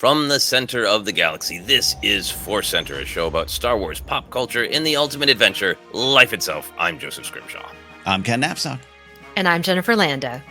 From the center of the galaxy, this is ForceCenter, a show about Star Wars, pop culture, and the ultimate adventure, life itself. I'm Joseph Scrimshaw. I'm Ken Napzok. And I'm Jennifer Landa.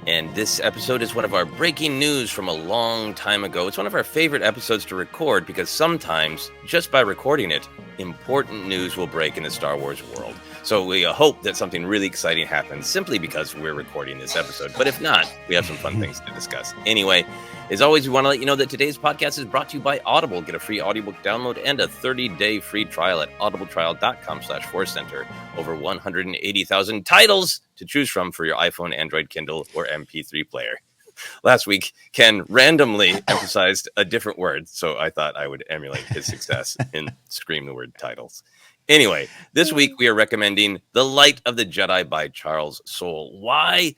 And this episode is one of our breaking news from a long time ago. It's one of our favorite episodes to record because sometimes, just by recording it, important news will break in the Star Wars world. So we hope that something really exciting happens simply because we're recording this episode. But if not, we have some fun things to discuss. Anyway, as always, we want to let you know that today's podcast is brought to you by Audible. Get a free audiobook download and a 30-day free trial at audibletrial.com/forcecenter. Over 180,000 titles to choose from for your iPhone, Android, Kindle, or MP3 player. Last week, Ken randomly emphasized a different word, so I thought I would emulate his success and scream the word titles. Anyway, this week we are recommending The Light of the Jedi by Charles Soule. Why?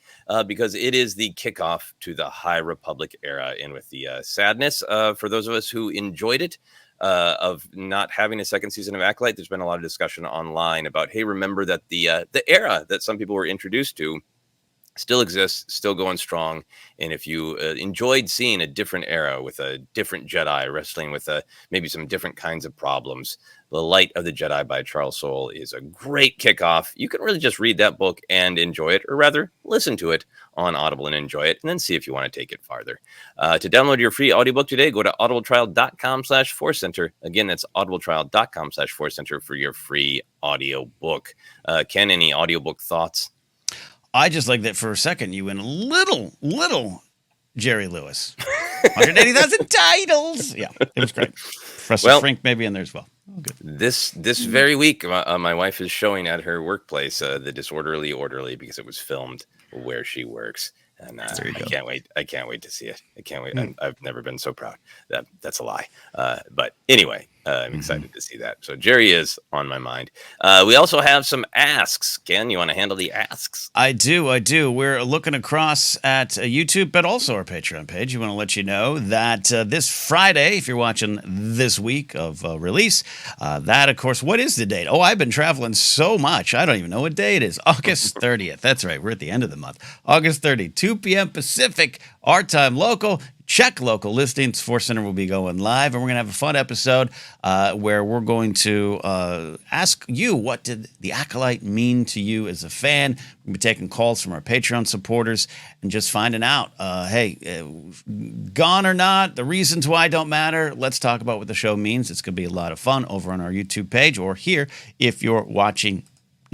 Because it is the kickoff to the High Republic era, and with the sadness for those of us who enjoyed it, of not having a second season of Acolyte, there's been a lot of discussion online about, hey, remember that the era that some people were introduced to still exists, still going strong. And if you enjoyed seeing a different era with a different Jedi wrestling with maybe some different kinds of problems, The Light of the Jedi by Charles Soule is a great kickoff. You can really just read that book and enjoy it, or rather listen to it on Audible and enjoy it, and then see if you want to take it farther. To download your free audiobook today, go to audibletrial.com/forcecenter. Again, that's audibletrial.com/forcecenter for your free audiobook. Ken, any audiobook thoughts? I just like that for a second you went a little Jerry Lewis. 180,000 titles. Yeah, it was great. Professor Frink maybe in there as well. Oh, good. This very week, my wife is showing at her workplace The Disorderly Orderly because it was filmed where she works. And I can't wait. I can't wait to see it. I can't wait. I've never been so proud. That's a lie. But anyway, I'm excited to see that. So Jerry is on my mind. We also have some asks. Ken, you want to handle the asks? I do. We're looking across at YouTube, but also our Patreon page. We want to let you know that this Friday, if you're watching this week of release, that, of course, what is the date? Oh, I've been traveling so much. I don't even know what day it is. August 30th. That's right. We're at the end of the month. August 30th, 2 p.m. Pacific, our time local. Check local listings. ForceCenter will be going live, and we're going to have a fun episode where we're going to ask you, what did the Acolyte mean to you as a fan? We'll be taking calls from our Patreon supporters and just finding out, gone or not, the reasons why don't matter. Let's talk about what the show means. It's going to be a lot of fun over on our YouTube page or here if you're watching.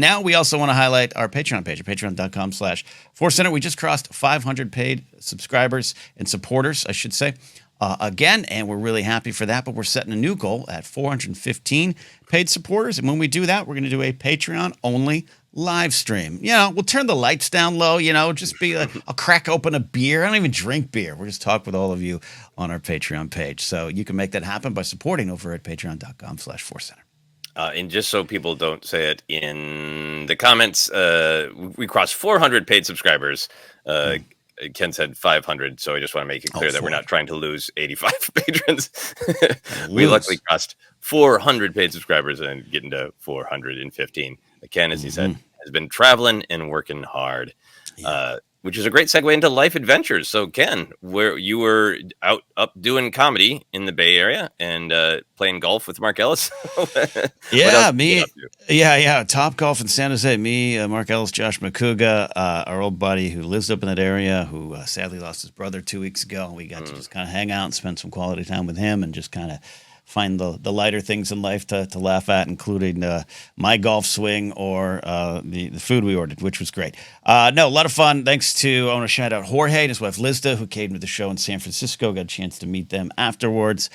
Now, we also want to highlight our Patreon page, patreon.com/ForceCenter. We just crossed 500 paid subscribers and supporters, I should say, again, and we're really happy for that. But we're setting a new goal at 415 paid supporters. And when we do that, we're going to do a Patreon-only live stream. We'll turn the lights down low, just be I'll crack open a beer. I don't even drink beer. We'll just talk with all of you on our Patreon page. So you can make that happen by supporting over at patreon.com/ForceCenter. And just so people don't say it in the comments, we crossed 400 paid subscribers. Ken said 500, so I just want to make it clear that we're not trying to lose 85 patrons. We luckily crossed 400 paid subscribers and getting to 415. Ken, as he said, has been traveling and working hard. Which is a great segue into life adventures. So, Ken, where you were up doing comedy in the Bay Area and playing golf with Mark Ellis. Yeah, me. Yeah. Top Golf in San Jose. Me, Mark Ellis, Josh McCouga, our old buddy who lives up in that area, who sadly lost his brother 2 weeks ago. We got to just kind of hang out and spend some quality time with him and just kind of find the lighter things in life to laugh at, including my golf swing or the food we ordered, which was great. A lot of fun. Thanks to, I want to shout out Jorge and his wife Lizda, who came to the show in San Francisco. Got a chance to meet them afterwards.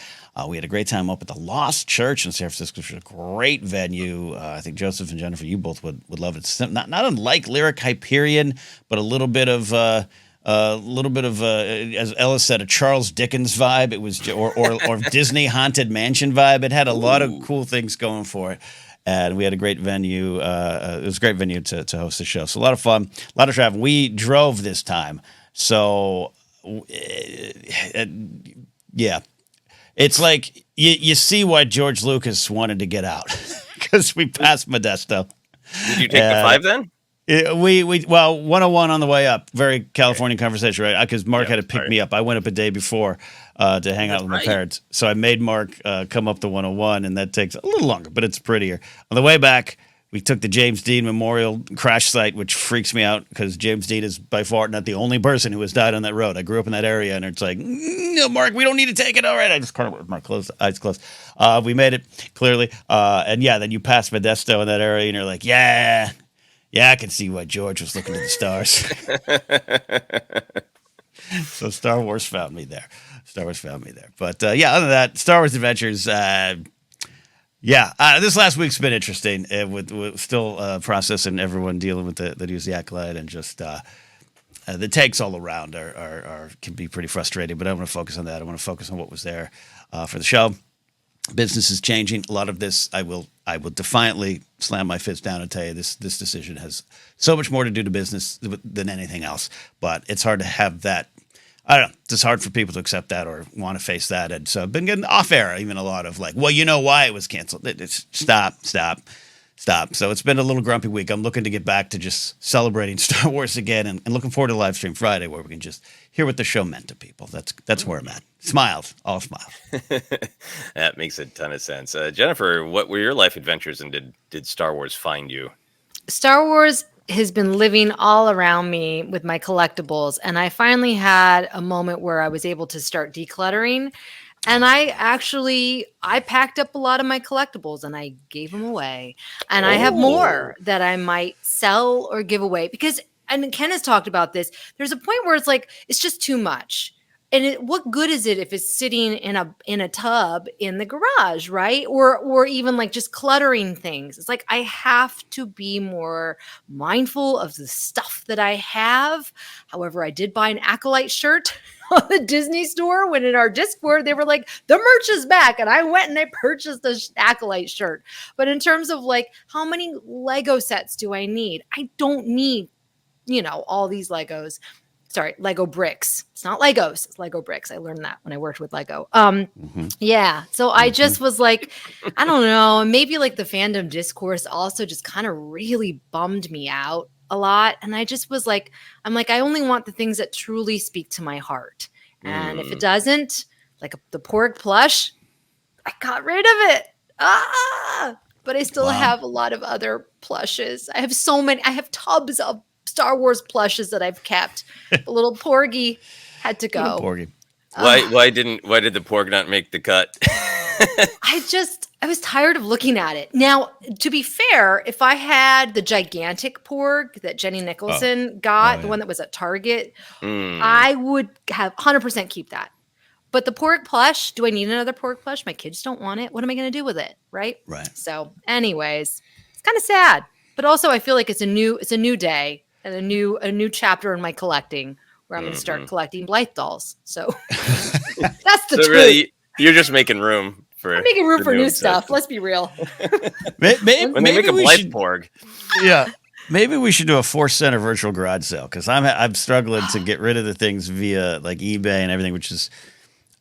We had a great time up at the Lost Church in San Francisco, which was a great venue. I think Joseph and Jennifer, you both would love it. It's not unlike Lyric Hyperion, but a little bit of as Ellis said, a Charles Dickens vibe. It was, or Disney Haunted Mansion vibe. It had a lot of cool things going for it, and we had a great venue. It was a great venue to host the show. So a lot of fun, a lot of travel. We drove this time, so yeah, it's like you see why George Lucas wanted to get out because we passed Modesto. Did you take the 5 then? We 101 on the way up. Very California conversation, right? Because Mark had to pick me up. I went up a day before. to hang out with my parents. So I made Mark come up the 101, and that takes a little longer, but it's prettier. On the way back, we took the James Dean Memorial crash site, which freaks me out because James Dean is by far not the only person who has died on that road. I grew up in that area, and it's like, no, Mark, we don't need to take it. All right, I just kind of with my eyes closed. We made it clearly, and yeah, then you pass Modesto in that area, and you're like, yeah, I can see why George was looking to the stars. So Star Wars found me there. But yeah, other than that, Star Wars Adventures. This last week's been interesting with still processing everyone dealing with the news, the acolyte, and just the takes all around can be pretty frustrating. But I want to focus on that. I want to focus on what was there for the show. Business is changing. A lot of this, I will defiantly slam my fist down and tell you this decision has so much more to do to business than anything else. But it's hard to have that. I don't know. It's hard for people to accept that or want to face that. And so I've been getting off air, even a lot of like, well, you know why it was canceled. It's stop. So it's been a little grumpy week. I'm looking to get back to just celebrating Star Wars again and looking forward to live stream Friday where we can just hear what the show meant to people. That's where I'm at. Smiles, all smiles. That makes a ton of sense. Jennifer, what were your life adventures and did Star Wars find you? Star Wars has been living all around me with my collectibles. And I finally had a moment where I was able to start decluttering. And I packed up a lot of my collectibles and I gave them away. And I have more that I might sell or give away because, and Ken has talked about this, there's a point where it's like, it's just too much. And what good is it if it's sitting in a tub in the garage, right? Or even like just cluttering things. It's like I have to be more mindful of the stuff that I have. However, I did buy an Acolyte shirt on the Disney store when in our Discord they were like, the merch is back, and I went and I purchased the Acolyte shirt. But in terms of like how many Lego sets do I need? I don't need, all these Legos. Sorry, Lego bricks. It's not Legos. It's Lego bricks. I learned that when I worked with Lego. Yeah. So I just was like, I don't know. Maybe like the fandom discourse also just kind of really bummed me out a lot. And I just was like, I only want the things that truly speak to my heart. And if it doesn't, like the Porg plush, I got rid of it. But I still have a lot of other plushes. I have so many. I have tubs of Star Wars plushes that I've kept. The little Porgy had to go. Porgy. Why did the Porg not make the cut? I was tired of looking at it. Now, to be fair, if I had the gigantic Porg that Jenny Nicholson got, the one that was at Target, I would have 100% keep that. But the Porg plush, do I need another Porg plush? My kids don't want it. What am I going to do with it? Right. So anyways, it's kind of sad, but also I feel like it's a new day. And a new chapter in my collecting where I'm going to start collecting Blythe dolls. So that's the truth. Really, you're just making room for. I'm making room for new stuff. Let's be real. Maybe when they make a Blythe Porg. Yeah. Maybe we should do a ForceCenter virtual garage sale because I'm struggling to get rid of the things via like eBay and everything, which is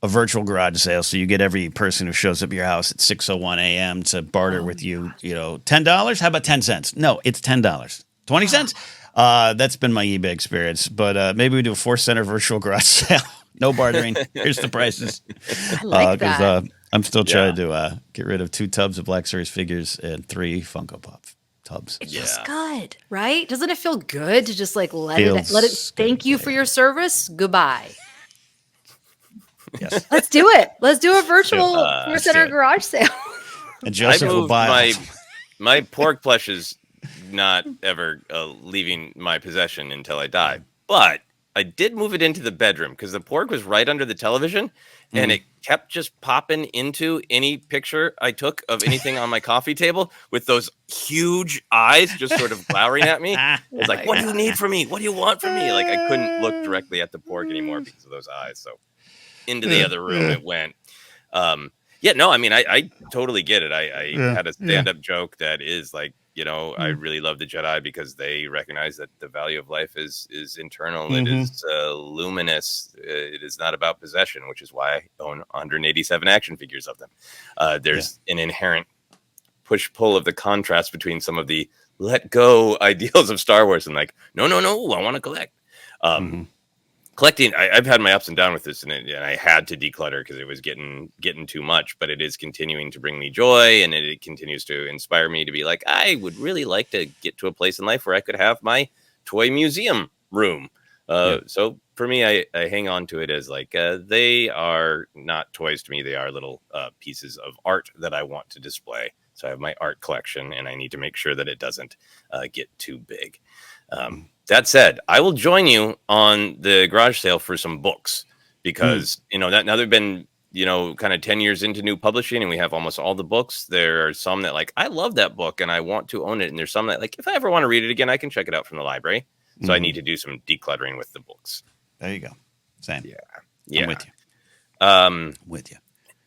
a virtual garage sale. So you get every person who shows up at your house at 6:01 a.m. to barter with you. $10. How about 10 cents? No, it's $10. 20 cents. That's been my eBay experience, but maybe we do a ForceCenter virtual garage sale. No bartering. Here's the prices. I like that. Because I'm still trying to get rid of 2 tubs of Black Series figures and 3 Funko Pop tubs. It feels good, right? Doesn't it feel good to just like let it thank you for your service? Goodbye. Yes. Let's do it. Let's do a virtual ForceCenter garage sale. And Joseph will buy my Porg plush is not ever leaving my possession until I die. But I did move it into the bedroom because the Porg was right under the television and it kept just popping into any picture I took of anything on my coffee table with those huge eyes just sort of glowering at me. It's like, what do you need from me? What do you want from me? Like I couldn't look directly at the Porg anymore because of those eyes. So into the other room it went. I totally get it. I had a stand-up joke that is like, I really love the Jedi because they recognize that the value of life is internal. It is luminous. It is not about possession, which is why I own 187 action figures of them. There's an inherent push-pull of the contrast between some of the let go ideals of Star Wars and like, no, I want to collect. collecting, I've had my ups and downs with this, and I had to declutter because it was getting too much. But it is continuing to bring me joy, and it continues to inspire me to be like, I would really like to get to a place in life where I could have my toy museum room. So for me, I hang on to it as like they are not toys to me; they are little pieces of art that I want to display. So I have my art collection, and I need to make sure that it doesn't get too big. That said, I will join you on the garage sale for some books because, that now they've been, kind of 10 years into new publishing and we have almost all the books. There are some that like, I love that book and I want to own it. And there's some that like, if I ever want to read it again, I can check it out from the library. So I need to do some decluttering with the books. There you go. Same. Yeah. I'm with you. With you.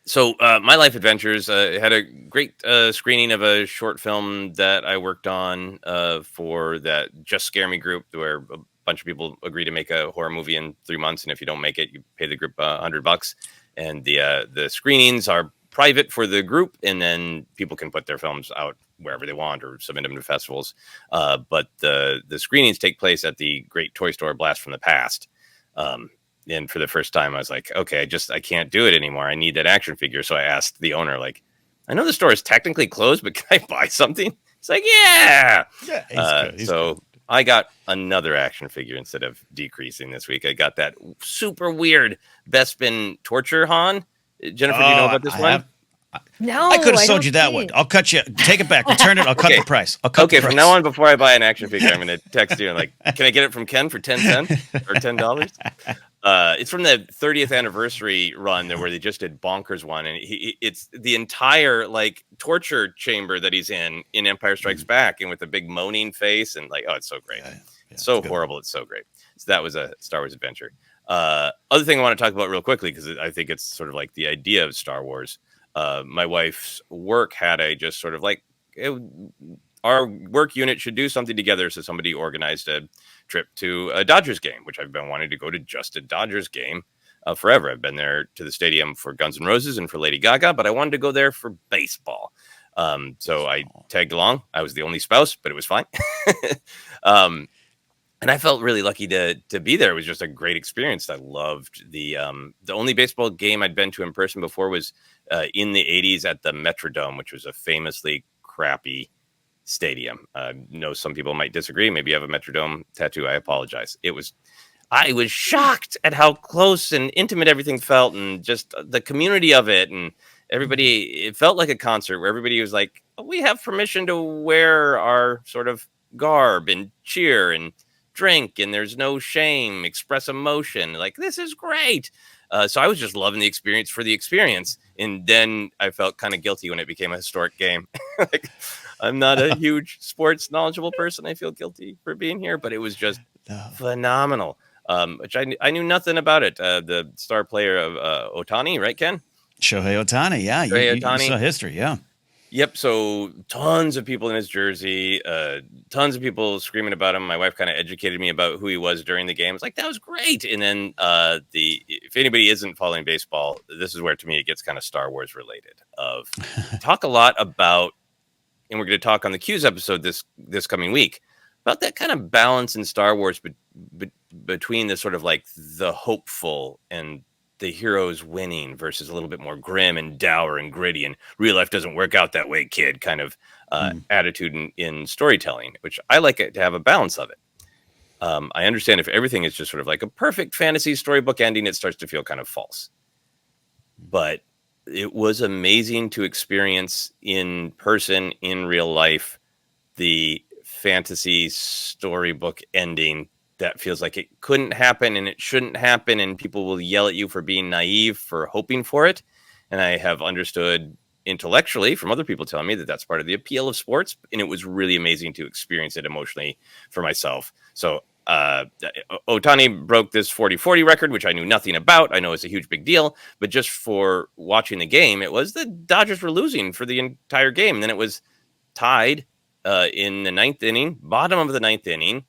So My Life Adventures had a great screening of a short film that I worked on for that Just Scare Me group, where a bunch of people agree to make a horror movie in 3 months, and if you don't make it, you pay the group $100. And the screenings are private for the group, and then people can put their films out wherever they want or submit them to festivals. But the screenings take place at the Great Toy Store Blast from the Past. And for the first time, I was like, okay, I can't do it anymore. I need that action figure. So I asked the owner, like, I know the store is technically closed, but can I buy something? He's like, yeah. He's good. I got another action figure instead of decreasing this week. I got that super weird Bespin torture Han. Jennifer, do you know about this one? No, I could have sold you that one. I'll cut you. Take it back. Return it. I'll cut the price. I'll cut the price. From now on, before I buy an action figure, I'm going to text you and like, can I get it from Ken for 10 cents or $10? It's from the 30th anniversary run where they just did Bonkers one, and it's the entire like torture chamber that he's in Empire Strikes Back, and with a big moaning face, and like, oh, it's so great, so horrible, it's so great. So that was a Star Wars adventure. Other thing I want to talk about real quickly because I think it's sort of like the idea of Star Wars. My wife's work had just sort of like our work unit should do something together. So somebody organized a trip to a Dodgers game, which I've been wanting to go to just a Dodgers game forever. I've been there to the stadium for Guns N' Roses and for Lady Gaga, but I wanted to go there for baseball. So I tagged along. I was the only spouse, but it was fine. And I felt really lucky to be there. It was just a great experience. I loved the only baseball game I'd been to in person before was in the 80s at the Metrodome, which was a famously crappy stadium. I know some people might disagree. Maybe you have a Metrodome tattoo. I apologize. I was shocked at how close and intimate everything felt, and just the community of it, and everybody. It felt like a concert where everybody was like, we have permission to wear our sort of garb and cheer and drink, and there's no shame, express emotion. Like, this is great. So I was just loving the experience for the experience. And then I felt kind of guilty when it became a historic game. Like, I'm not a huge sports knowledgeable person. I feel guilty for being here, but it was just phenomenal. Which I knew nothing about it. The star player of Ohtani, right, Ken? Shohei Ohtani, yeah. You saw history, yeah. Yep. So tons of people in his jersey, tons of people screaming about him. My wife kind of educated me about who he was during the game. It's like, that was great. And then if anybody isn't following baseball, this is where to me it gets kind of Star Wars related. Talk a lot about, and we're going to talk on the Q's episode this coming week about that kind of balance in Star Wars between the sort of like the hopeful and the heroes winning versus a little bit more grim and dour and gritty and real life doesn't work out that way, kid, kind of attitude in storytelling, which I like it to have a balance of it. I understand if everything is just sort of like a perfect fantasy storybook ending, it starts to feel kind of false. But it was amazing to experience in person, in real life, the fantasy storybook ending that feels like it couldn't happen and it shouldn't happen, and people will yell at you for being naive for hoping for it. And I have understood intellectually from other people telling me that that's part of the appeal of sports, and it was really amazing to experience it emotionally for myself. So Ohtani broke this 40-40 record, which I knew nothing about. I know it's a huge big deal, but just for watching the game, it was the Dodgers were losing for the entire game. And then it was tied in the ninth inning, bottom of the ninth inning,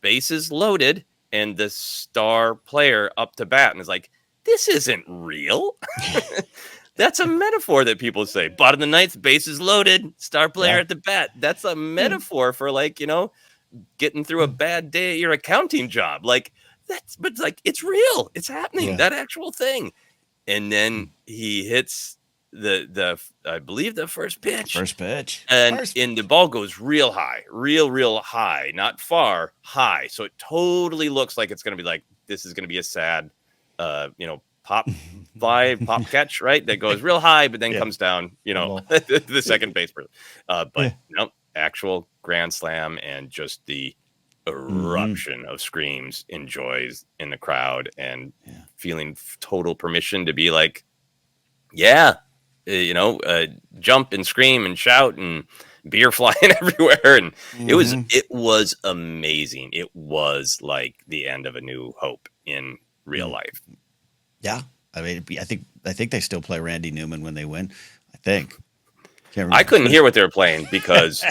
bases loaded, and the star player up to bat and is like, this isn't real. That's a metaphor that people say. Bottom of the ninth, bases loaded, star player at the bat. That's a metaphor for, like, getting through a bad day at your accounting job. Like, but like, it's real. It's happening. Yeah. That actual thing. And then he hits I believe the first pitch. And the ball goes real high, real high, not far, high. So it totally looks like it's going to be like, this is going to be a sad, pop catch, right? That goes real high, but then comes down, the second baseman. But no, actual grand slam, and just the eruption of screams and joys in the crowd, and feeling total permission to be like, jump and scream and shout and beer flying everywhere. And it was amazing. It was like the end of A New Hope in real life. Yeah. I mean, I think they still play Randy Newman when they win. I think. I couldn't hear what they were playing because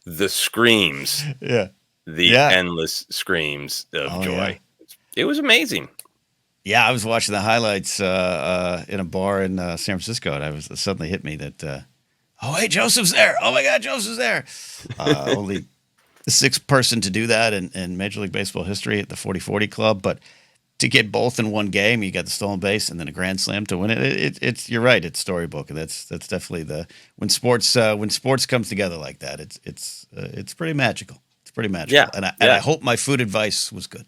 the screams, endless screams of joy. Yeah. It was amazing. Yeah, I was watching the highlights in a bar in San Francisco, and it suddenly hit me that, hey, Joseph's there. Oh, my God, Joseph's there. Only the sixth person to do that in Major League Baseball history at the 40-40 Club. But to get both in one game, you got the stolen base and then a grand slam to win it. It's you're right. It's storybook, and that's definitely when sports comes together like that. It's pretty magical. It's pretty magical. Yeah, and I hope my food advice was good.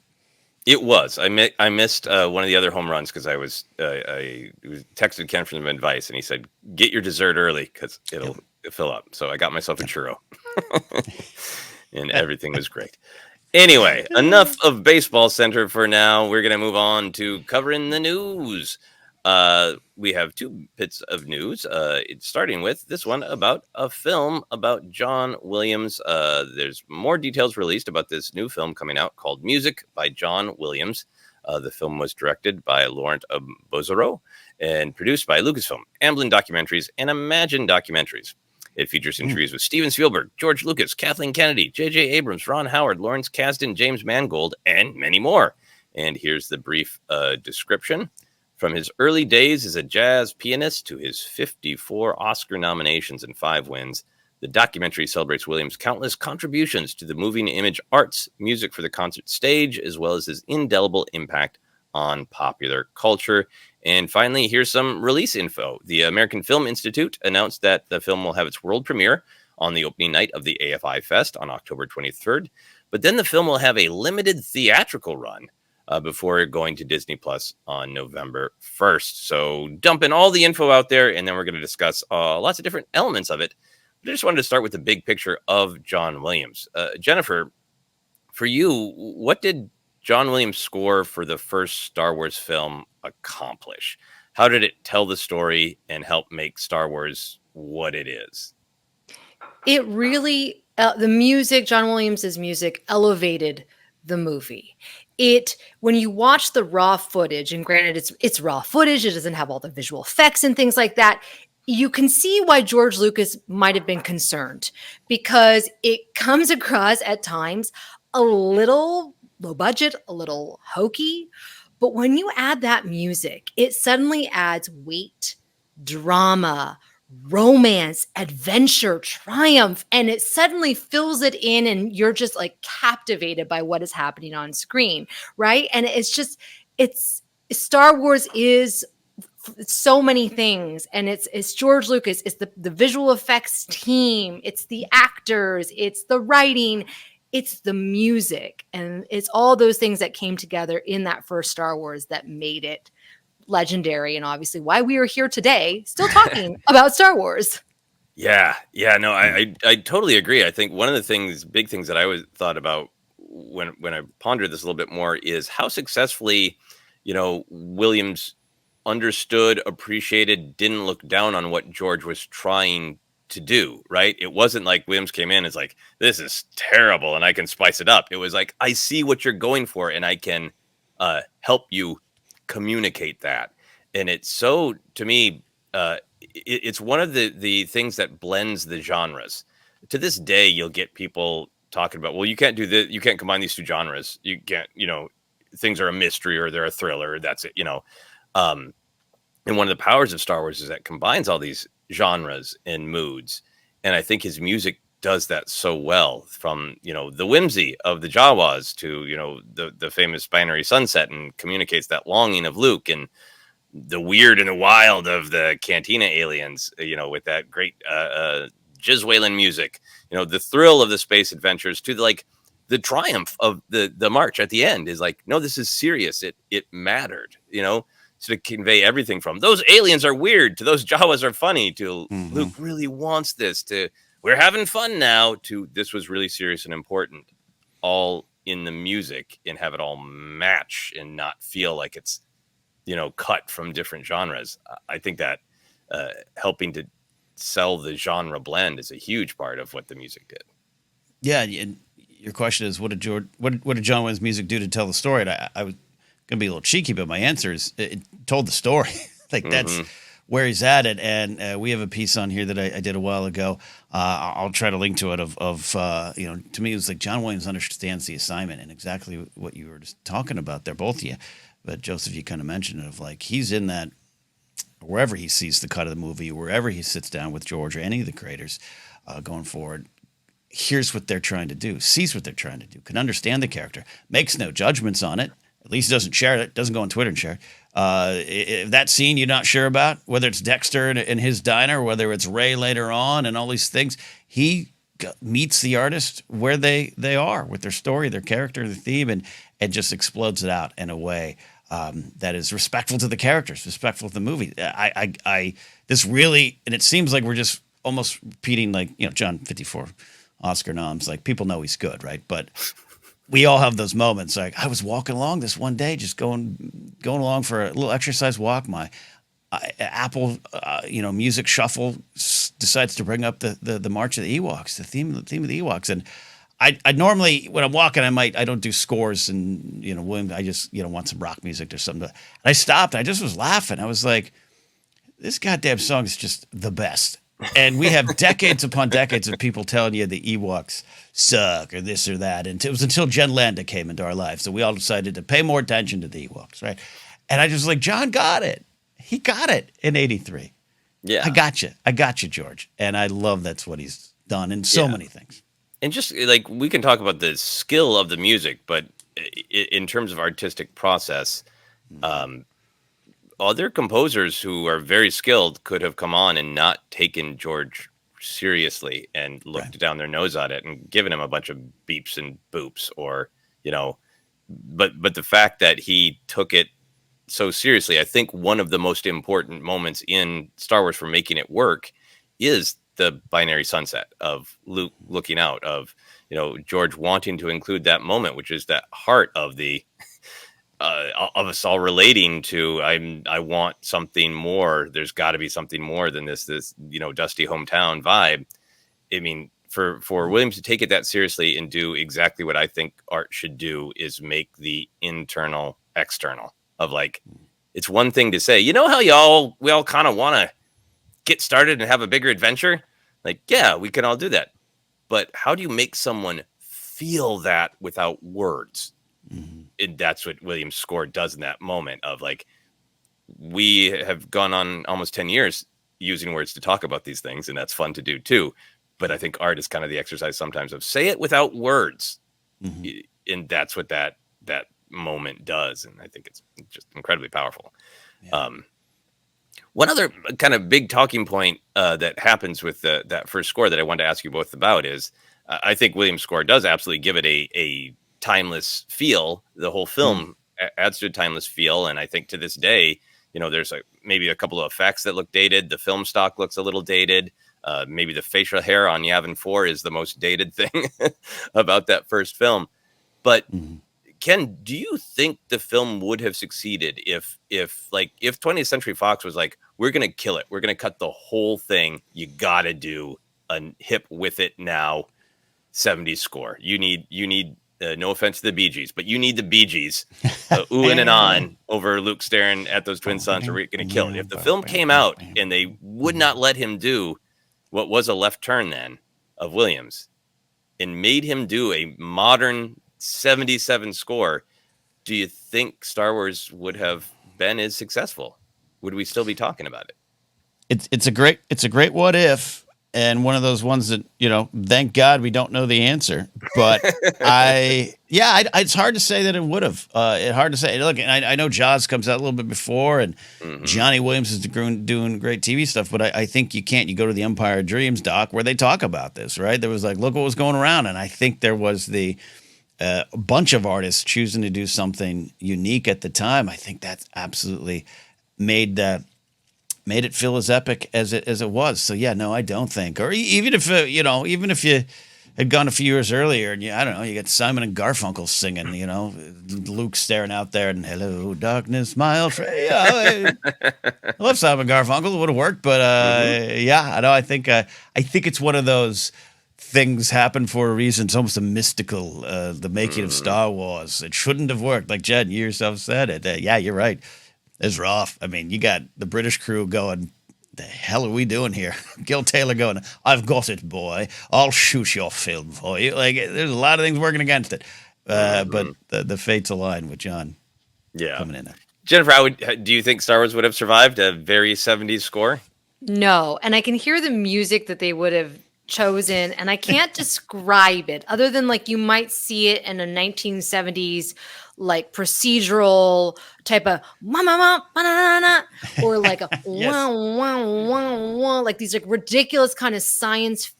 It was. I missed one of the other home runs because I texted Ken for some advice, and he said, "Get your dessert early because it'll fill up." So I got myself a churro, and everything was great. Anyway, enough of Baseball Center for now. We're gonna move on to covering the news. We have two bits of news. Starting with this one about a film about John Williams. There's more details released about this new film coming out called Music by John Williams. The film was directed by Laurent Bozero and produced by Lucasfilm, Amblin Documentaries, and Imagine Documentaries. It features interviews with Steven Spielberg, George Lucas, Kathleen Kennedy, J.J. Abrams, Ron Howard, Lawrence Kasdan, James Mangold, and many more. And here's the brief description. From his early days as a jazz pianist to his 54 Oscar nominations and 5 wins, the documentary celebrates Williams' countless contributions to the moving image arts, music for the concert stage, as well as his indelible impact on popular culture. And finally, here's some release info. The American Film Institute announced that the film will have its world premiere on the opening night of the AFI Fest on October 23rd. But then the film will have a limited theatrical run before going to Disney Plus on November 1st. So dumping all the info out there, and then we're going to discuss lots of different elements of it. But I just wanted to start with the big picture of John Williams. Jennifer, for you, what did John Williams' score for the first Star Wars film accomplish? How did it tell the story and help make Star Wars what it is? It really, the music, John Williams' music, elevated the movie. When you watch the raw footage, and granted it's raw footage, it doesn't have all the visual effects and things like that, you can see why George Lucas might have been concerned, because it comes across at times a little low budget, a little hokey. But when you add that music, it suddenly adds weight, drama, romance, adventure, triumph, and it suddenly fills it in, and you're just like captivated by what is happening on screen, right? And it's Star Wars is so many things, and it's George Lucas, it's the visual effects team, it's the actors, it's the writing, it's the music, and it's all those things that came together in that first Star Wars that made it legendary, and obviously why we are here today still talking about Star Wars. No, I totally agree. I think one of the big things that I always thought about when I pondered this a little bit more is how successfully, Williams understood, appreciated, didn't look down on what George was trying to do, right? It wasn't like Williams came in and is like, this is terrible and I can spice it up. It was like, I see what you're going for and I can help you communicate that. And it's so, to me, it's one of the things that blends the genres. To this day, you'll get people talking about, well, you can't do this, you can't combine these two genres. You can't, things are a mystery or they're a thriller. That's it, and one of the powers of Star Wars is that it combines all these genres and moods. And I think his music does that so well, from the whimsy of the Jawas to the famous binary sunset, and communicates that longing of Luke, and the weird and the wild of the Cantina aliens, with that great Jizwaylin music, the thrill of the space adventures, to the triumph of the march at the end is like, no, this is serious. It mattered, so to convey everything from those aliens are weird to those Jawas are funny to Luke really wants this, to we're having fun now, to this was really serious and important, all in the music, and have it all match and not feel like it's cut from different genres. I think that helping to sell the genre blend is a huge part of what the music did. Yeah, and your question is, what did John Wayne's music do to tell the story? And I was gonna be a little cheeky, but my answer is it told the story. That's where he's at it. And we have a piece on here that I did a while ago. I'll try to link to it. To me, it was like John Williams understands the assignment, and exactly what you were just talking about there, both of you. But Joseph, you kind of mentioned it, of like he's in that wherever he sees the cut of the movie, wherever he sits down with George or any of the creators going forward, hears what they're trying to do, sees what they're trying to do, can understand the character, makes no judgments on it. At least doesn't share it, doesn't go on Twitter and share it. If that scene you're not sure about, whether it's Dexter in his diner, whether it's Ray later on and all these things, he meets the artist where they are with their story, their character, their theme, and just explodes it out in a way that is respectful to the characters, respectful to the movie. This really, and it seems like we're just almost repeating, like, John 54 Oscar noms, like people know he's good, right? But we all have those moments. Like I was walking along this one day, just going along for a little exercise walk. My Apple, music shuffle decides to bring up the March of the Ewoks, the theme of the Ewoks. And I normally, when I'm walking, I don't do scores and, William, I just, want some rock music or something. And I stopped. I just was laughing. I was like, this goddamn song is just the best. And we have decades upon decades of people telling you the Ewoks suck or this or that. And it was until Jen Landa came into our lives that we all decided to pay more attention to the Ewoks, right? And I just was like, John got it. He got it in 83. Yeah. I got you, George. And I love that's what he's done in so many things. And just like, we can talk about the skill of the music, but in terms of artistic process, other composers who are very skilled could have come on and not taken George seriously and looked down their nose at it and given him a bunch of beeps and boops, or, but the fact that he took it so seriously, I think one of the most important moments in Star Wars for making it work is the binary sunset of Luke looking out, of, George wanting to include that moment, which is that heart of the, of us all relating to, I want something more. There's got to be something more than this dusty hometown vibe. I mean, for Williams to take it that seriously and do exactly what I think art should do, is make the internal external. Of like, it's one thing to say, how we all kind of want to get started and have a bigger adventure. Like, yeah, we can all do that. But how do you make someone feel that without words? And that's what Williams' score does in that moment of like, we have gone on almost 10 years using words to talk about these things, and that's fun to do too. But I think art is kind of the exercise sometimes of say it without words. And that's what that moment does. And I think it's just incredibly powerful. Yeah. One other kind of big talking point that happens with that first score that I wanted to ask you both about is I think Williams' score does absolutely give it a timeless feel. The whole film adds to a timeless feel, and I think to this day, there's maybe a couple of effects that look dated. The film stock looks a little dated. Maybe the facial hair on Yavin 4 is the most dated thing about that first film. But Ken, do you think the film would have succeeded if 20th Century Fox was like, we're going to kill it, we're going to cut the whole thing, you got to do a hip with it now 70s score. You need no offense to the Bee Gees, but you need the Bee Gees oohing and on over Luke staring at those twin suns, or we're going to kill it. If the film came out and they would not let him do what was a left turn then of Williams and made him do a modern 77 score, do you think Star Wars would have been as successful? Would we still be talking about it? It's a great what if, and one of those ones that, thank God we don't know the answer. But it's hard to say that it would have. It's hard to say. Look, and I know Jaws comes out a little bit before, and Johnny Williams is doing great TV stuff. But I think you can't. You go to the Empire of Dreams doc where they talk about this, right? There was like, look what was going around, and I think there was a bunch of artists choosing to do something unique at the time. I think that's absolutely made it feel as epic as it was. So yeah, no, I don't think. Or even if you had gone a few years earlier, and I don't know, you got Simon and Garfunkel singing, Luke staring out there and hello darkness, my old friend. I love Simon Garfunkel. It would have worked, but I know. I think it's one of those things happen for a reason. It's almost a mystical, the making of Star Wars. It shouldn't have worked. Like Jed, you yourself said it. Yeah, you're right. It's rough. I mean, you got the British crew going, the hell are we doing here? Gil Taylor going, I've got it, boy. I'll shoot your film for you. Like, there's a lot of things working against it. But the fates align with John coming in there. Jennifer, do you think Star Wars would have survived a very 70s score? No. And I can hear the music that they would have chosen, and I can't describe it other than like you might see it in a 1970s like procedural type of or like a like these like ridiculous kind of science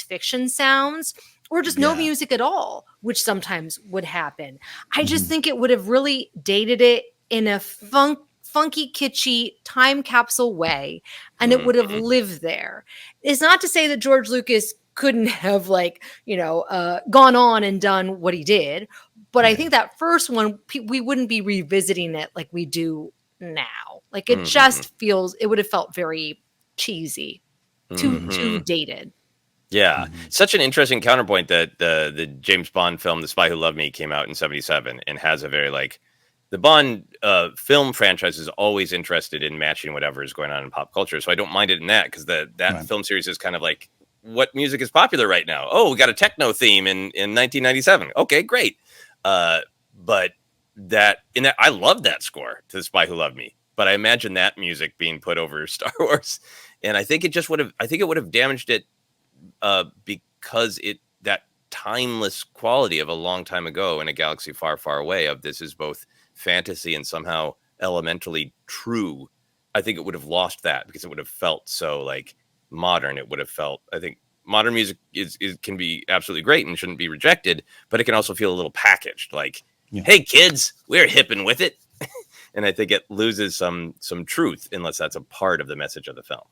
fiction sounds, or just no music at all, which sometimes would happen. I just think it would have really dated it in a funky, kitschy time capsule way, and it would have lived there. It's not to say that George Lucas couldn't have gone on and done what he did, but I think that first one, we wouldn't be revisiting it like we do now. Like it just feels, it would have felt very cheesy, too dated. Yeah. Such an interesting counterpoint that the James Bond film, The Spy Who Loved Me, came out in 1977 and has a very the Bond film franchise is always interested in matching whatever is going on in pop culture. So I don't mind it in that, because that film series is kind of like, what music is popular right now? Oh, we got a techno theme in 1997. Okay, great. But I love that score to The Spy Who Loved Me, but I imagine that music being put over Star Wars, and I think it would have damaged it because that timeless quality of a long time ago in a galaxy far, far away of this is both fantasy and somehow elementally true. I think it would have lost that because it would have felt so modern. It would have felt, I think modern music can be absolutely great and shouldn't be rejected, but it can also feel a little packaged. Hey kids, we're hipping with it. And I think it loses some truth unless that's a part of the message of the film.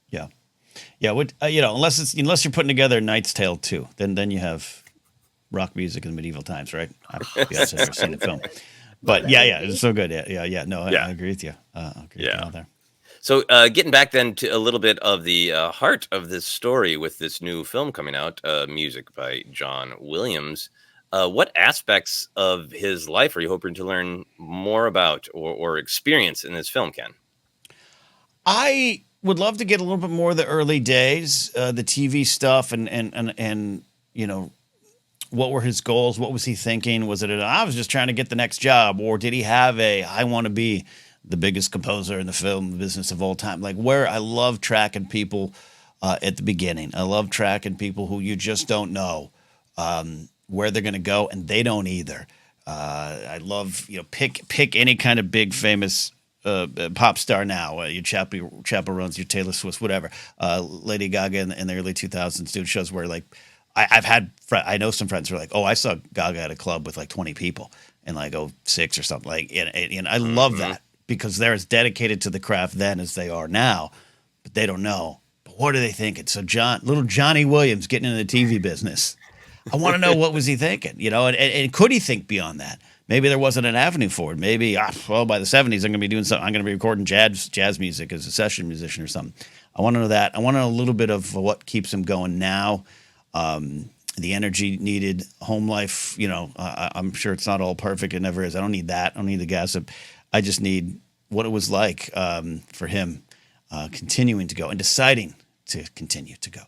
Yeah. Yeah. Unless you're putting together Knight's Tale 2, then you have rock music in medieval times, right? I've never seen the film. But it's so good. Yeah. No, I agree with you. I agree with you all there. So getting back then to a little bit of the heart of this story with this new film coming out, music by John Williams. What aspects of his life are you hoping to learn more about or experience in this film, Ken? I would love to get a little bit more of the early days, the TV stuff, and what were his goals? What was he thinking? Was it I was just trying to get the next job, or did he have I want to be the biggest composer in the film business of all time? Where I love tracking people at the beginning. I love tracking people who you just don't know where they're going to go, and they don't either. I love pick any kind of big famous pop star now. Your Chappell Roans, your Taylor Swift, whatever. Lady Gaga in the early 2000s doing shows where I know some friends who are like, oh, I saw Gaga at a club with 20 people in 06 or something. And I love that, because they're as dedicated to the craft then as they are now, but they don't know. But what are they thinking? So little Johnny Williams getting into the TV business. I want to know, what was he thinking? And could he think beyond that? Maybe there wasn't an avenue for it. Maybe, by the 70s, I'm going to be doing something. I'm going to be recording jazz music as a session musician or something. I want to know that. I want to know a little bit of what keeps him going now. The energy needed, home life. I'm sure it's not all perfect. It never is. I don't need that. I don't need the gossip. I just need what it was like for him continuing to go and deciding to continue to go.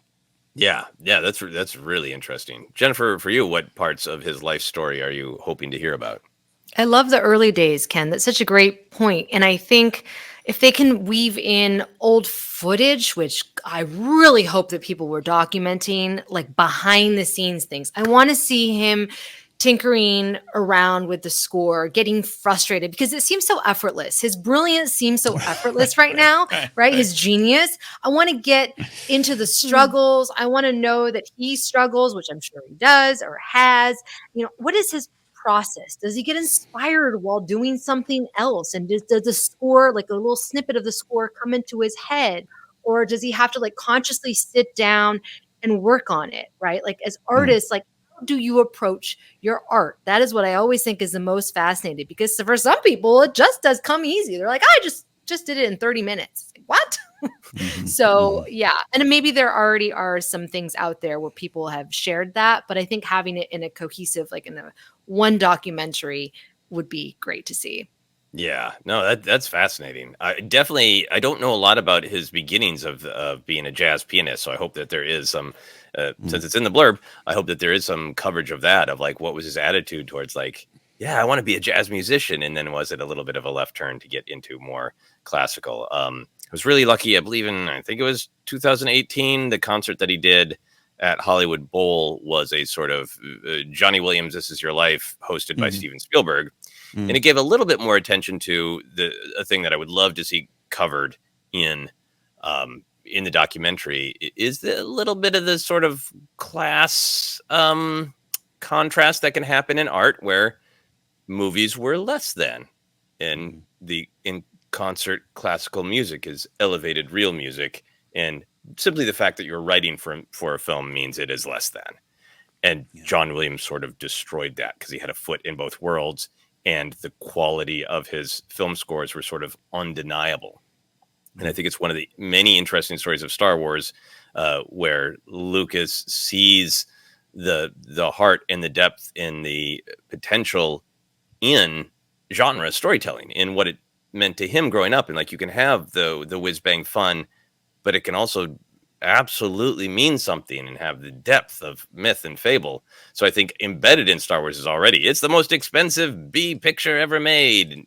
Yeah, that's really interesting. Jennifer, for you, what parts of his life story are you hoping to hear about? I love the early days, Ken. That's such a great point. And I think if they can weave in old footage, which I really hope that people were documenting, like behind the scenes things. I want to see him tinkering around with the score, getting frustrated because it seems so effortless. His brilliance seems so effortless right now, right? His genius. I want to get into the struggles. I want to know that he struggles, which I'm sure he does or has. What is his process? Does he get inspired while doing something else? And does the score, like a little snippet of the score, come into his head? Or does he have to like consciously sit down and work on it, right? Like as artists, like how do you approach your art? That is what I always think is the most fascinating, because for some people, it just does come easy. They're like, I just did it in 30 minutes. Like, what? So yeah, and maybe there already are some things out there where people have shared that, but I think having it in a cohesive, like in a one documentary, would be great to see. Yeah, no, that's fascinating. I don't know a lot about his beginnings of being a jazz pianist, so I hope that there is some, since it's in the blurb, I hope that there is some coverage of that, of like what was his attitude towards like, yeah, I want to be a jazz musician, and then was it a little bit of a left turn to get into more classical? I was really lucky. I think it was 2018, the concert that he did at Hollywood Bowl was a sort of Johnny Williams' "This Is Your Life" hosted by Steven Spielberg. And it gave a little bit more attention to a thing that I would love to see covered in the documentary, is the little bit of the sort of class contrast that can happen in art, where movies were less than, and in concert classical music is elevated real music, and simply the fact that you're writing for a film means it is less than. And John Williams sort of destroyed that because he had a foot in both worlds. And the quality of his film scores were sort of undeniable. And I think it's one of the many interesting stories of Star Wars, where Lucas sees the heart and the depth and the potential in genre storytelling, in what it meant to him growing up. And like, you can have the whiz bang fun, but it can also absolutely mean something and have the depth of myth and fable. So I think embedded in Star Wars is already, it's the most expensive B picture ever made,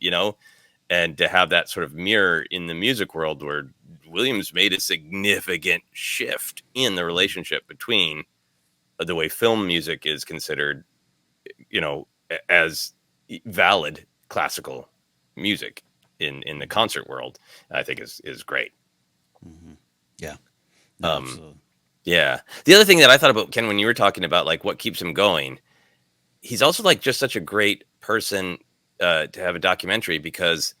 and to have that sort of mirror in the music world, where Williams made a significant shift in the relationship between the way film music is considered, as valid classical music in the concert world, I think is great. Yeah. Yeah. The other thing that I thought about, Ken, when you were talking about like what keeps him going, he's also like just such a great person to have a documentary, because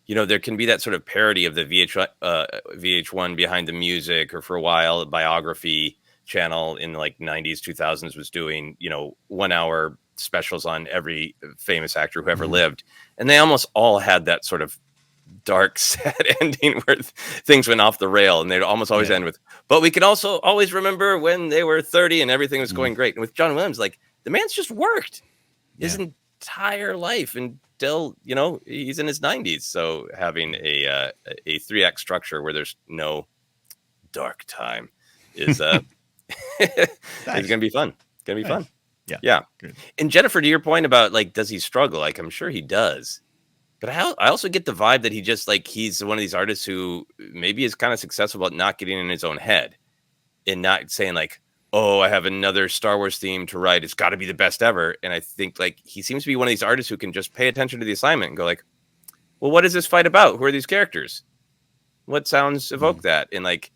there can be that sort of parody of the VH1 Behind the Music, or for a while a biography channel in like 90s 2000s was doing 1 hour specials on every famous actor who ever lived, and they almost all had that sort of dark, sad ending where things went off the rail, and they'd almost always end with, but we can also always remember when they were 30 and everything was going great. And with John Williams, like, the man's just worked his entire life until he's in his 90s. So having a 3-act structure where there's no dark time is it's gonna be fun. Fun. Yeah. Good. And Jennifer, to your point about like, does he struggle? Like, I'm sure he does. But I also get the vibe that he just like, he's one of these artists who maybe is kind of successful about not getting in his own head and not saying like, oh, I have another Star Wars theme to write, it's got to be the best ever. And I think like he seems to be one of these artists who can just pay attention to the assignment and go like, well, what is this fight about? Who are these characters? What sounds evoke that? And like,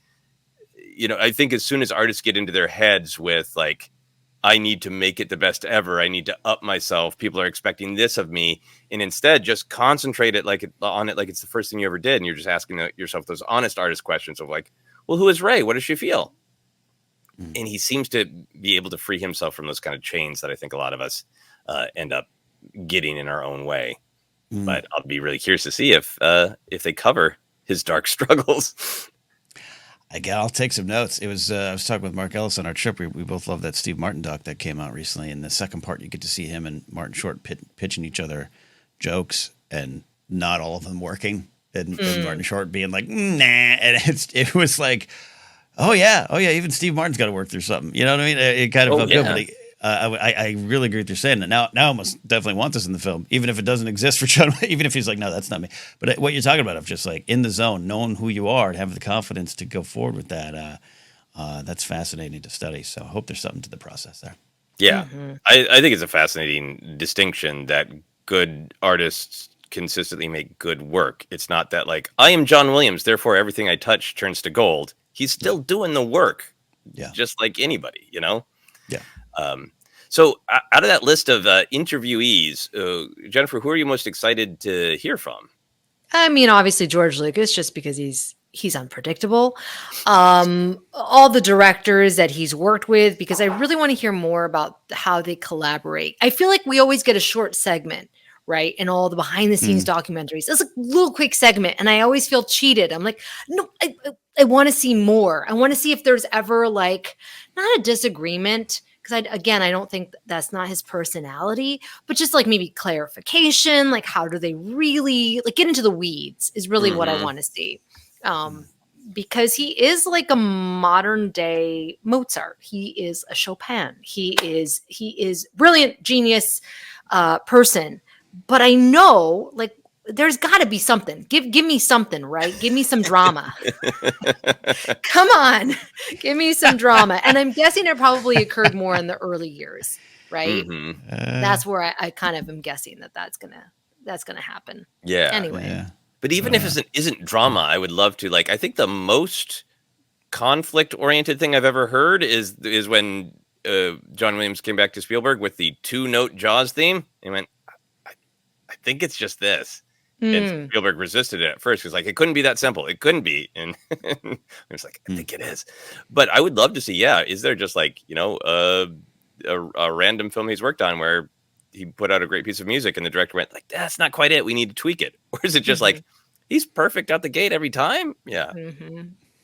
I think as soon as artists get into their heads with like, I need to make it the best ever, I need to up myself, people are expecting this of me, and instead just concentrate on it like it's the first thing you ever did, and you're just asking yourself those honest artist questions of like, well, who is Rey? What does she feel? And he seems to be able to free himself from those kind of chains that I think a lot of us end up getting in our own way. But I'll be really curious to see if they cover his dark struggles. I'll take some notes. It was I was talking with Mark Ellis on our trip. We both love that Steve Martin doc that came out recently. In the second part, you get to see him and Martin Short pitching each other jokes, and not all of them working. And Martin Short being like, nah. And it was like, oh yeah. Even Steve Martin's got to work through something. You know what I mean? It kind of felt good. I really agree with you saying that. Now I must definitely want this in the film, even if it doesn't exist for John. Even if he's like, no, that's not me. But what you're talking about of just like in the zone, knowing who you are, and having the confidence to go forward with that. That's fascinating to study. So I hope there's something to the process there. Yeah, I think it's a fascinating distinction that good artists consistently make good work. It's not that like I am John Williams, therefore everything I touch turns to gold. He's still doing the work, just like anybody, you know. Yeah. So out of that list of interviewees, Jennifer, who are you most excited to hear from? I mean, obviously George Lucas, just because he's unpredictable. All the directors that he's worked with, because I really want to hear more about how they collaborate. I feel like we always get a short segment, right? In all the behind the scenes documentaries. It's a little quick segment. And I always feel cheated. I'm like, no, I want to see more. I want to see if there's ever like, not a disagreement, because I don't think that's not his personality, but just like maybe clarification, like how do they really like get into the weeds is really what I want to see. Because he is like a modern day Mozart. He is a Chopin. He is brilliant, genius person. But I know like there's got to be something. Give me something, right? Give me some drama. Come on, give me some drama. And I'm guessing it probably occurred more in the early years, right? That's where I kind of am guessing that's gonna happen. Yeah. Anyway. Yeah. But even if it isn't drama, I would love to. Like, I think the most conflict-oriented thing I've ever heard is when John Williams came back to Spielberg with the 2-note Jaws theme. He went, I think it's just this. And Spielberg resisted it at first because, like, it couldn't be that simple. It couldn't be. And I was like, I think it is. But I would love to see, is there just, like, you know, a random film he's worked on where he put out a great piece of music and the director went, like, that's not quite it. We need to tweak it. Or is it just like, he's perfect out the gate every time? Yeah.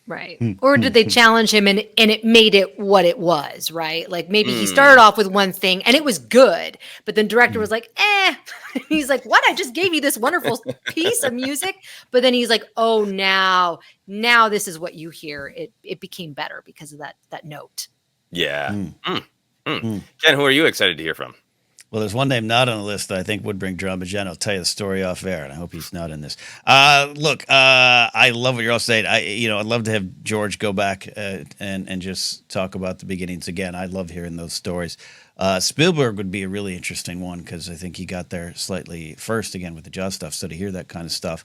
Right. Or did they challenge him and it made it what it was, right? Like maybe he started off with one thing and it was good, but then director was like, eh. He's like, what? I just gave you this wonderful piece of music. But then he's like, oh, now this is what you hear. It became better because of that note. Yeah. Ken, who are you excited to hear from? Well, there's one name not on the list that I think would bring drama. Jen, I'll tell you the story off air, and I hope he's not in this. Look, I love what you're all saying. I'd love to have George go back and just talk about the beginnings again. I love hearing those stories. Spielberg would be a really interesting one because I think he got there slightly first again with the Jaws stuff. So to hear that kind of stuff,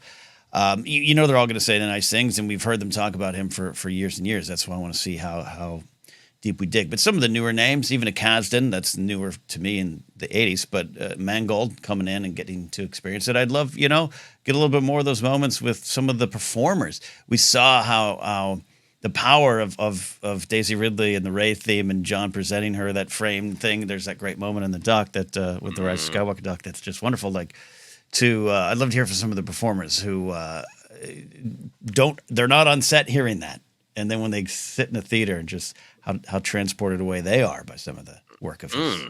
they're all going to say the nice things, and we've heard them talk about him for years and years. That's why I want to see how deep we dig. But some of the newer names, even a Kasdan, that's newer to me in the 80s, but Mangold coming in and getting to experience it. I'd love, get a little bit more of those moments with some of the performers. We saw how the power of Daisy Ridley and the Rey theme and John presenting her that frame thing. There's that great moment in the doc that with the Rise of Skywalker doc that's just wonderful. Like I'd love to hear from some of the performers who they're not on set hearing that. And then when they sit in the theater and just how transported away they are by some of the work of his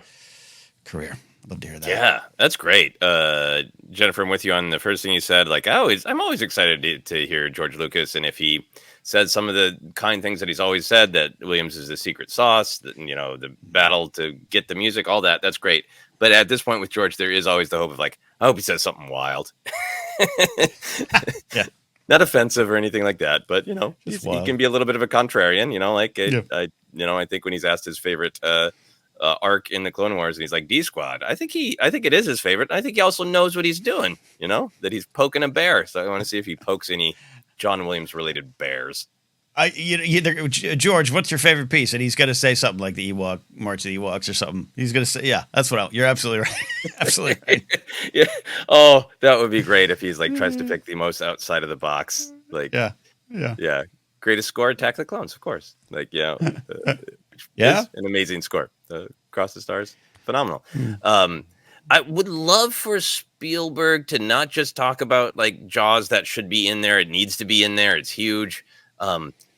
career. I'd love to hear that. Yeah, that's great. Jennifer, I'm with you on the first thing you said. Like, I'm always excited to hear George Lucas. And if he says some of the kind things that he's always said, that Williams is the secret sauce, that, the battle to get the music, all that, that's great. But at this point with George, there is always the hope of like, I hope he says something wild. Yeah. Not offensive or anything like that, but he can be a little bit of a contrarian. I think when he's asked his favorite arc in the Clone Wars, and he's like D-Squad. I think it is his favorite. I think he also knows what he's doing. That he's poking a bear. So I want to see if he pokes any John Williams related bears. George, what's your favorite piece? And he's going to say something like the Ewok March of the Ewoks or something. He's going to say, yeah, that's what you're absolutely right. Absolutely right. Yeah. Oh, that would be great if he's like tries to pick the most outside of the box. Like, yeah. Greatest score, Attack of the Clones, of course. Like, yeah, an amazing score. Across the Stars, phenomenal. I would love for Spielberg to not just talk about like Jaws that should be in there. It needs to be in there. It's huge.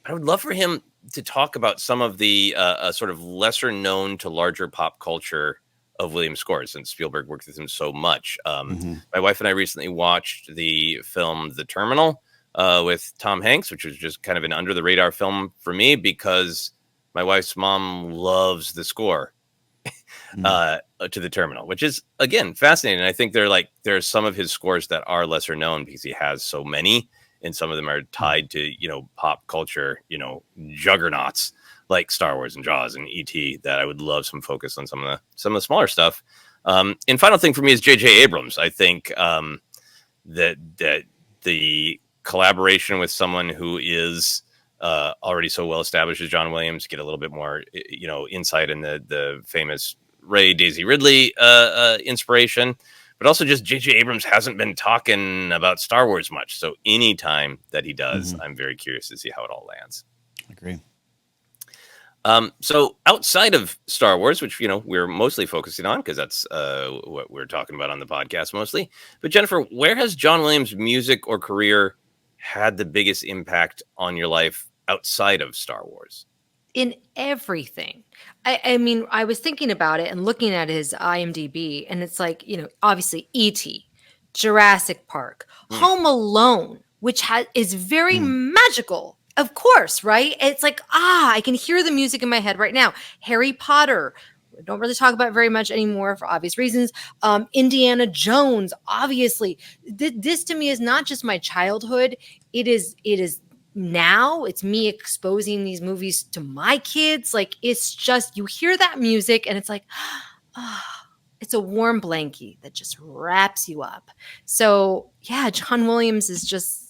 I would love for him to talk about some of the sort of lesser known to larger pop culture of Williams' scores, since Spielberg worked with him so much. My wife and I recently watched the film The Terminal with Tom Hanks, which was just kind of an under the radar film for me because my wife's mom loves the score. to the terminal, which is again fascinating. I think there's some of his scores that are lesser known because he has so many, and some of them are tied to pop culture juggernauts like Star Wars and Jaws and E.T. that I would love some focus on some of the smaller stuff. And final thing for me is J.J. Abrams. I think that the collaboration with someone who is already so well established as John Williams, get a little bit more insight in the famous Ray Daisy Ridley inspiration, but also just J.J. Abrams hasn't been talking about Star Wars much. So anytime that he does, I'm very curious to see how it all lands. I agree. So outside of Star Wars, which, we're mostly focusing on because that's what we're talking about on the podcast mostly. But Jennifer, where has John Williams' music or career had the biggest impact on your life outside of Star Wars? In everything. I mean, I was thinking about it and looking at his IMDb, and it's like, obviously E.T., Jurassic Park, Home Alone, which is very magical. Of course, right? It's like, I can hear the music in my head right now. Harry Potter. We don't really talk about it very much anymore for obvious reasons. Indiana Jones, obviously. This to me is not just my childhood. It is now. It's me exposing these movies to my kids. Like, it's just, you hear that music and it's like, it's a warm blankie that just wraps you up. So yeah, John Williams is just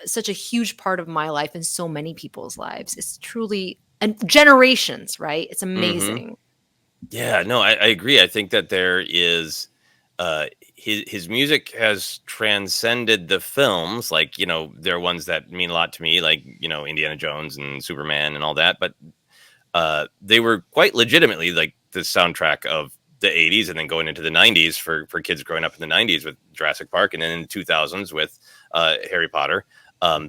such a huge part of my life and so many people's lives. It's truly, and generations, right? It's amazing. Yeah, no, I agree. I think that there is his music has transcended the films. Like, there are ones that mean a lot to me, like, Indiana Jones and Superman and all that. But they were quite legitimately like the soundtrack of the 80s and then going into the 90s for kids growing up in the 90s with Jurassic Park, and then in the 2000s with Harry Potter,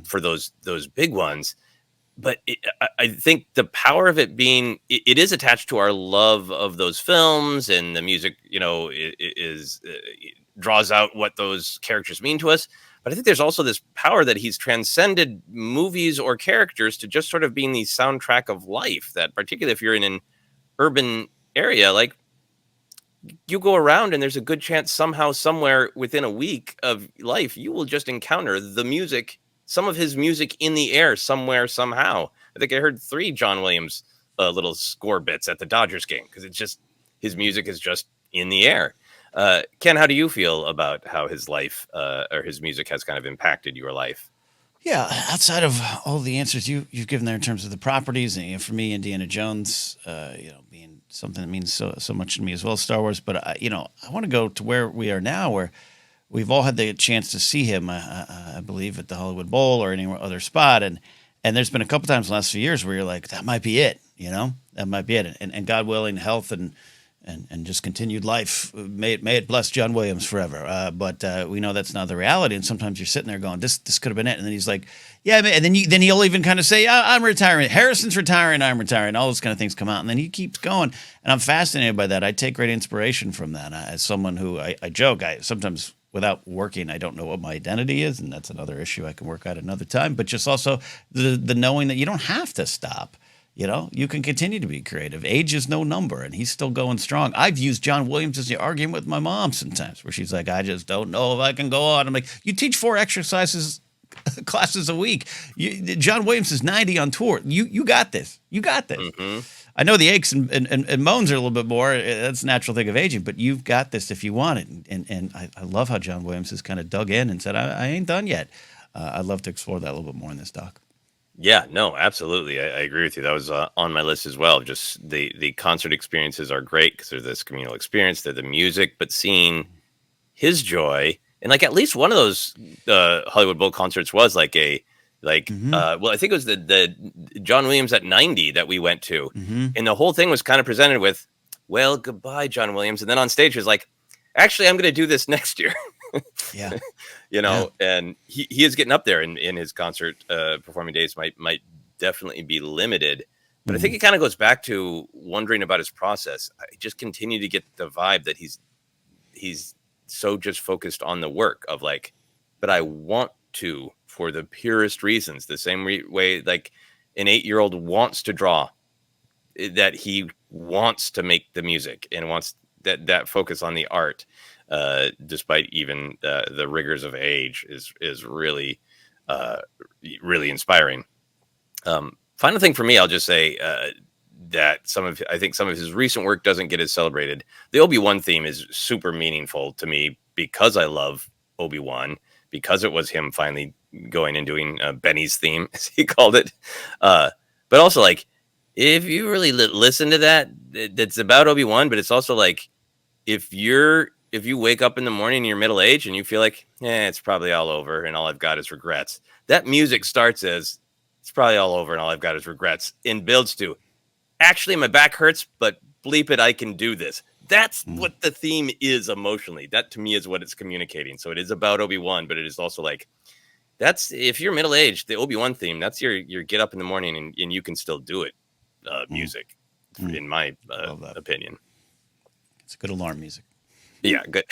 for those big ones. But I think the power of it being, it is attached to our love of those films, and the music, is draws out what those characters mean to us. But I think there's also this power that he's transcended movies or characters to just sort of being the soundtrack of life. That particularly if you're in an urban area, like, you go around and there's a good chance somehow, somewhere within a week of life, you will just encounter the music, some of his music in the air somewhere, somehow. I think I heard 3 John Williams little score bits at the Dodgers game because it's just, his music is just in the air. Ken, how do you feel about how his life or his music has kind of impacted your life? Yeah, outside of all the answers you've given there in terms of the properties, and for me, Indiana Jones, being something that means so much to me as well as Star Wars. But I want to go to where we are now, where we've all had the chance to see him. I believe at the Hollywood Bowl or any other spot, and there's been a couple times in the last few years where you're like, that might be it. That might be it. And God willing, health and just continued life, may it bless John Williams forever. But we know that's not the reality. And sometimes you're sitting there going, this could have been it. And then he's like, yeah, man. And then he'll even kind of say, I'm retiring. Harrison's retiring. I'm retiring. All those kind of things come out. And then he keeps going. And I'm fascinated by that. I take great inspiration from that. As someone who I joke, I sometimes without working, I don't know what my identity is. And that's another issue I can work out another time. But just also the knowing that you don't have to stop. You can continue to be creative. Age is no number, and he's still going strong. I've used John Williams as the argument with my mom sometimes, where she's like, I just don't know if I can go on. I'm like, you teach 4 exercises classes a week. John Williams is 90 on tour. You got this. You got this. Mm-hmm. I know the aches and moans are a little bit more. That's a natural thing of aging, but you've got this if you want it. And I love how John Williams has kind of dug in and said, I ain't done yet. I'd love to explore that a little bit more in this doc. Yeah, no, absolutely. I agree with you. That was on my list as well. Just the concert experiences are great because they're this communal experience. They're the music, but seeing his joy, and like at least one of those Hollywood Bowl concerts was well, I think it was the John Williams at 90 that we went to, and the whole thing was kind of presented with, well, goodbye, John Williams, and then on stage was like, actually, I'm going to do this next year. Yeah. And he is getting up there in his concert performing days might definitely be limited. But I think it kind of goes back to wondering about his process. I just continue to get the vibe that he's so just focused on the work of like, but I want to for the purest reasons, the same way like an 8-year-old wants to draw that he wants to make the music and wants that focus on the art, despite even the rigors of age, is really really inspiring. Final thing for me, I'll just say that I think some of his recent work doesn't get as celebrated. The Obi-Wan theme is super meaningful to me because I love Obi-Wan, because it was him finally going and doing Benny's theme, as he called it. But also, like, if you really listen to that, it's about Obi-Wan, but it's also like, if you wake up in the morning and you're middle aged and you feel like, it's probably all over and all I've got is regrets, that music starts as, it's probably all over and all I've got is regrets, and builds to, actually my back hurts, but bleep it, I can do this. That's what the theme is emotionally. That to me is what it's communicating. So it is about Obi-Wan, but it is also like, that's, if you're middle aged, the Obi-Wan theme, that's your get up in the morning and you can still do it music, in my opinion. It's good alarm music. Yeah, good.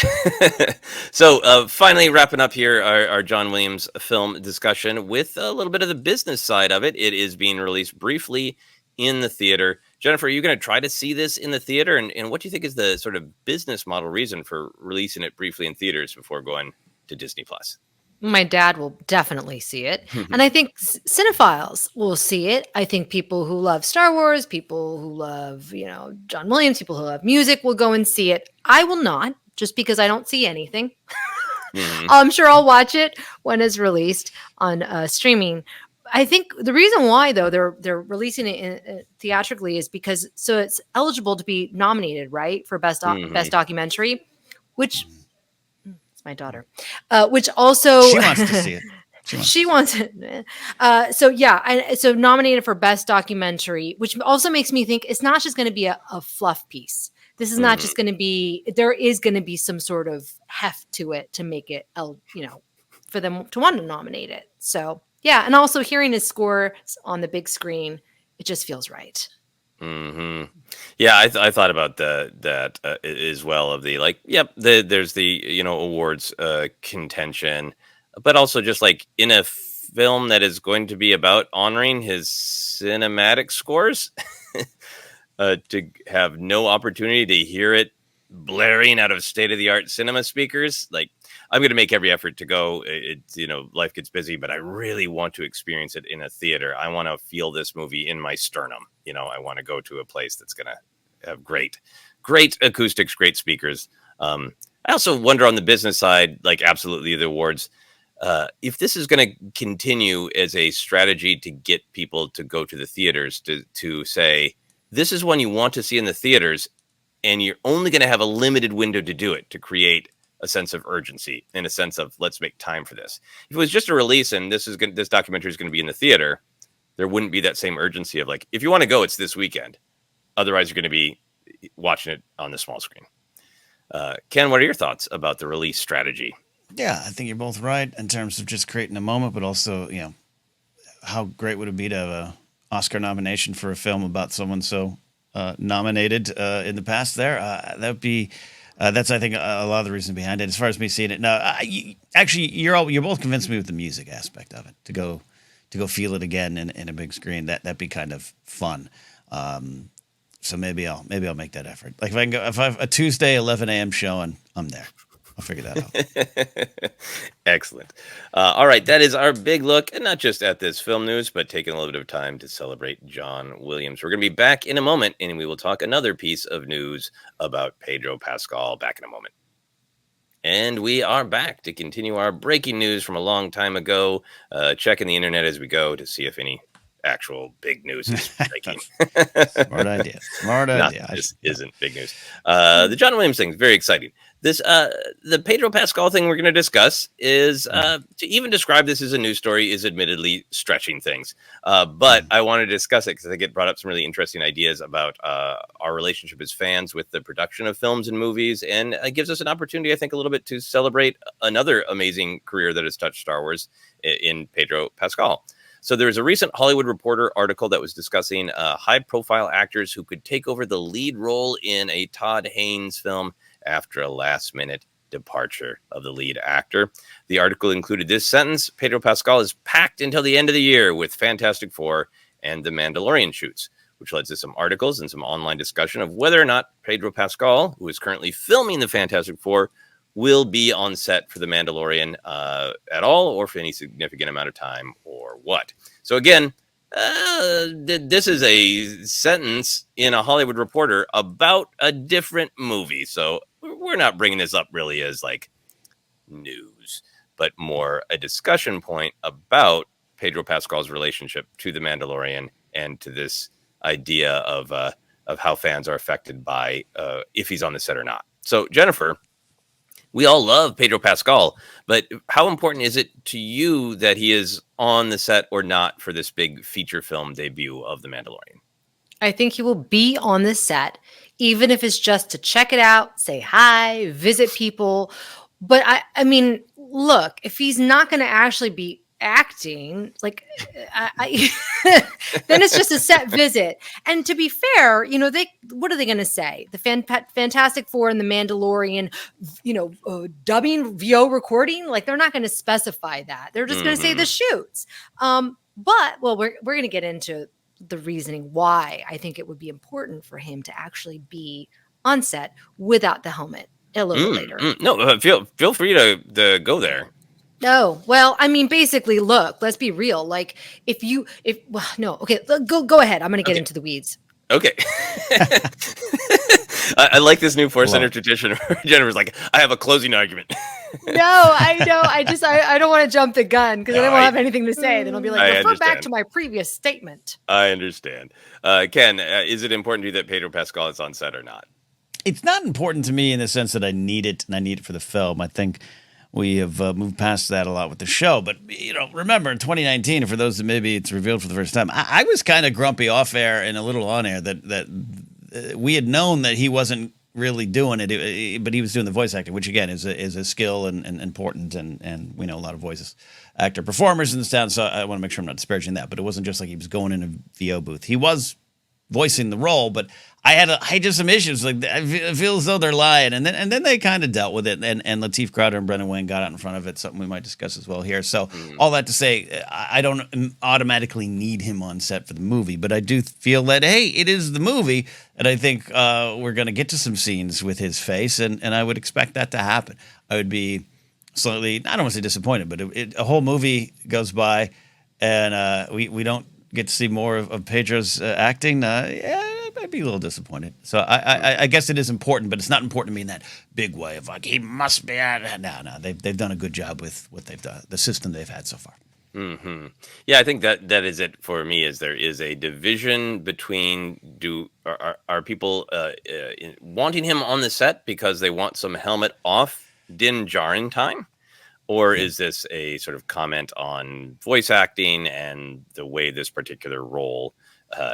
So finally wrapping up here our John Williams film discussion with a little bit of the business side of it. It is being released briefly in the theater. Jennifer, are you going to try to see this in the theater? And what do you think is the sort of business model reason for releasing it briefly in theaters before going to Disney Plus? My dad will definitely see it. And I think cinephiles will see it. I think people who love Star Wars, people who love, John Williams, people who love music will go and see it. I will not, just because I don't see anything. I'm sure I'll watch it when it's released on streaming. I think the reason why, though, they're releasing it theatrically is because so it's eligible to be nominated, right, for best documentary, which my daughter, which also she wants to see it. She wants it. So nominated for best documentary, which also makes me think it's not just going to be a fluff piece. This is not just going to be. There is going to be some sort of heft to it to make it, for them to want to nominate it. So yeah, and also hearing his score on the big screen, it just feels right. Yeah, I thought about that as well. Of the like, there's the awards contention, but also just like in a film that is going to be about honoring his cinematic scores, to have no opportunity to hear it blaring out of state-of-the-art cinema speakers, like, I'm going to make every effort to go. It's, life gets busy, but I really want to experience it in a theater. I want to feel this movie in my sternum. I want to go to a place that's going to have great acoustics, great speakers. I also wonder on the business side, like absolutely the awards, if this is going to continue as a strategy to get people to go to the theaters, to say, this is one you want to see in the theaters, and you're only going to have a limited window to do it, to create a sense of urgency and a sense of, let's make time for this. If it was just a release and this documentary is going to be in the theater, there wouldn't be that same urgency of like, if you want to go, it's this weekend. Otherwise, you're going to be watching it on the small screen. Ken, what are your thoughts about the release strategy? Yeah, I think you're both right in terms of just creating a moment, but also, how great would it be to have an Oscar nomination for a film about someone so nominated in the past there? That would be... that's, I think, a lot of the reason behind it. As far as me seeing it, no, you're both convinced me with the music aspect of it. To go feel it again in a big screen, that'd be kind of fun. So maybe I'll make that effort. Like if I have a Tuesday 11 a.m. show and I'm there, I'll figure that out. Excellent. All right, that is our big look, and not just at this film news, but taking a little bit of time to celebrate John Williams. We're going to be back in a moment, and we will talk another piece of news about Pedro Pascal. Back in a moment. And we are back to continue our breaking news from a long time ago, checking the internet as we go to see if any actual big news is breaking. Smart idea. Smart idea. This isn't big news. The John Williams thing is very exciting. This the Pedro Pascal thing we're going to discuss is to even describe this as a news story is admittedly stretching things. But I want to discuss it because I get brought up some really interesting ideas about our relationship as fans with the production of films and movies, and it gives us an opportunity, I think, a little bit to celebrate another amazing career that has touched Star Wars in Pedro Pascal. So there was a recent Hollywood Reporter article that was discussing high-profile actors who could take over the lead role in a Todd Haynes film after a last-minute departure of the lead actor. The article included this sentence: Pedro Pascal is packed until the end of the year with Fantastic Four and the Mandalorian shoots. which led to some articles and some online discussion of whether or not Pedro Pascal, who is currently filming the Fantastic Four, will be on set for The Mandalorian at all, or for any significant amount of time, or what. So again, this is a sentence in a Hollywood Reporter about a different movie. So we're not bringing this up really as like news, but more a discussion point about Pedro Pascal's relationship to The Mandalorian and to this idea of how fans are affected by if he's on the set or not. So Jennifer, we all love Pedro Pascal, but how important is it to you that he is on the set or not for this big feature film debut of The Mandalorian? I think he will be on the set, even if it's just to check it out, say hi, visit people. But I mean, look, if he's not going to actually be acting, like, then it's just a set visit. And to be fair, what are they going to say? The Fantastic Four and the Mandalorian, dubbing, VO recording, like they're not going to specify that. They're just going to say the shoots. But we're going to get into the reasoning why I think it would be important for him to actually be on set without the helmet a little later. No, feel free to go there. No, well, I mean, basically, look, let's be real. Like, okay, go ahead. I'm going to get into the weeds. Okay. I like this new ForceCenter tradition. Jennifer's like, I have a closing argument. No, I know. I don't want to jump the gun because I don't have anything to say. Then I'll be like, refer back to my previous statement. I understand. Ken, is it important to you that Pedro Pascal is on set or not? It's not important to me in the sense that I need it, and I need it for the film. I think we have moved past that a lot with the show. But, remember in 2019, for those that maybe it's revealed for the first time, I was kind of grumpy off air and a little on air that we had known that he wasn't really doing it, but he was doing the voice acting, which, again, is a skill and important. And we know a lot of voice actor performers in this town, so I want to make sure I'm not disparaging that. But it wasn't just like he was going in a VO booth. He was voicing the role, but I had just some issues. Like, I feel as though they're lying, and then they kind of dealt with it. And Lateef Crowder and Brendan Wayne got out in front of it. Something we might discuss as well here. So all that to say, I don't automatically need him on set for the movie, but I do feel that it is the movie, and I think we're going to get to some scenes with his face, and I would expect that to happen. I would be slightly, I don't want to say disappointed, but a whole movie goes by, and we don't get to see more of Pedro's acting. I'd be a little disappointed. So I guess it is important, but it's not important to me in that big way of like, he must be at. No, they've done a good job with what they've done, the system they've had so far. Mm-hmm. Yeah, I think that is it for me. Is there is a division between are people wanting him on the set because they want some helmet off Din Djarin time? Or is this a sort of comment on voice acting and the way this particular role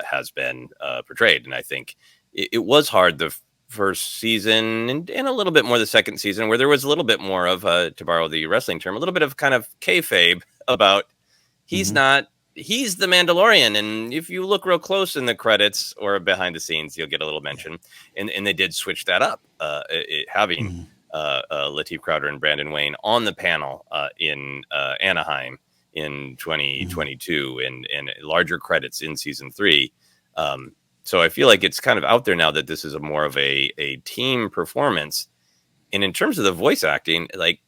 has been portrayed? And I think it was hard the first season and a little bit more the second season, where there was a little bit more of, to borrow the wrestling term, a little bit of kind of kayfabe about he's the Mandalorian. And if you look real close in the credits or behind the scenes, you'll get a little mention. And they did switch that up, having Lateef Crowder and Brandon Wayne on the panel in Anaheim in 2022 and larger credits in season 3. So I feel like it's kind of out there now that this is more of a team performance. And in terms of the voice acting, like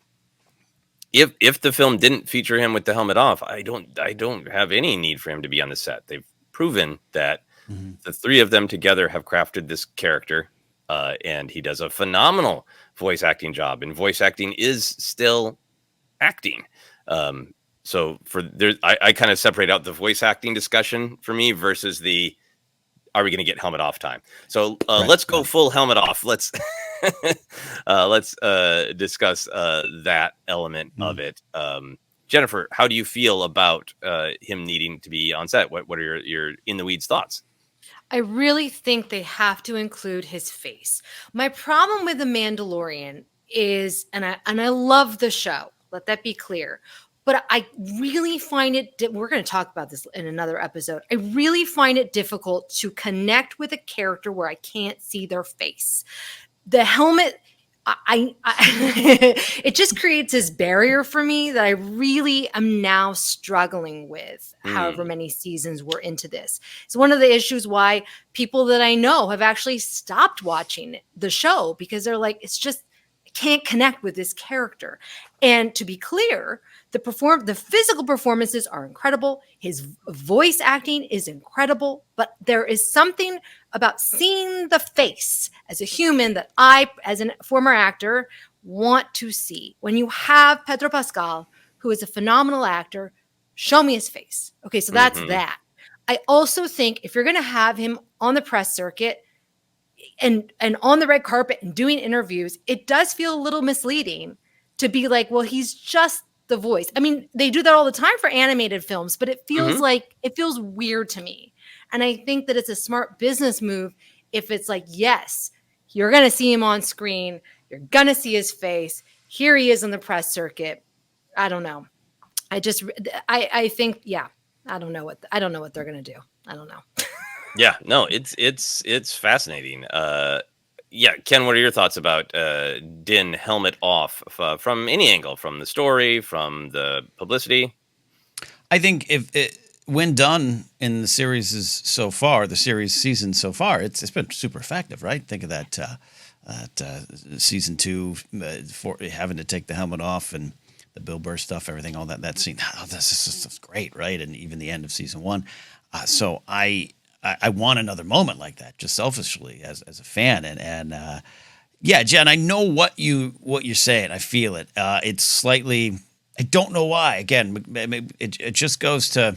if the film didn't feature him with the helmet off, I don't have any need for him to be on the set. They've proven that the three of them together have crafted this character. And he does a phenomenal voice acting job, and voice acting is still acting. So I kind of separate out the voice acting discussion for me versus are we going to get helmet off time? So let's go full helmet off. Let's discuss that element of it. Jennifer, how do you feel about him needing to be on set? What are your in the weeds thoughts? I really think they have to include his face. My problem with The Mandalorian is, and I love the show, let that be clear, but I really find it, we're going to talk about this in another episode, I really find it difficult to connect with a character where I can't see their face. The helmet, it just creates this barrier for me that I really am now struggling with, however many seasons we're into this. It's one of the issues why people that I know have actually stopped watching the show, because they're like, it's just, I can't connect with this character. And to be clear, the physical performances are incredible. His voice acting is incredible, but there is something about seeing the face as a human that I, as a former actor, want to see. When you have Pedro Pascal, who is a phenomenal actor, show me his face. Okay, so that's that. I also think if you're going to have him on the press circuit and on the red carpet and doing interviews, it does feel a little misleading to be like, well, he's just the voice. I mean, they do that all the time for animated films, but it feels like, it feels weird to me. And I think that it's a smart business move if it's like, yes, you're going to see him on screen. You're going to see his face. Here he is on the press circuit. I don't know. I think, yeah, I don't know what they're going to do. I don't know. Yeah, no, it's fascinating. Yeah, Ken, what are your thoughts about Din helmet off from any angle, from the story, from the publicity? I think when done in the series season so far, it's been super effective, right? Think of that season 2 for having to take the helmet off and the Bill Burr stuff, everything, all that scene. Oh, this is great, right? And even the end of season 1. So I want another moment like that, just selfishly as a fan, and yeah, Jen, I know what you're saying. I feel it. It's slightly. I don't know why. Again, it just goes to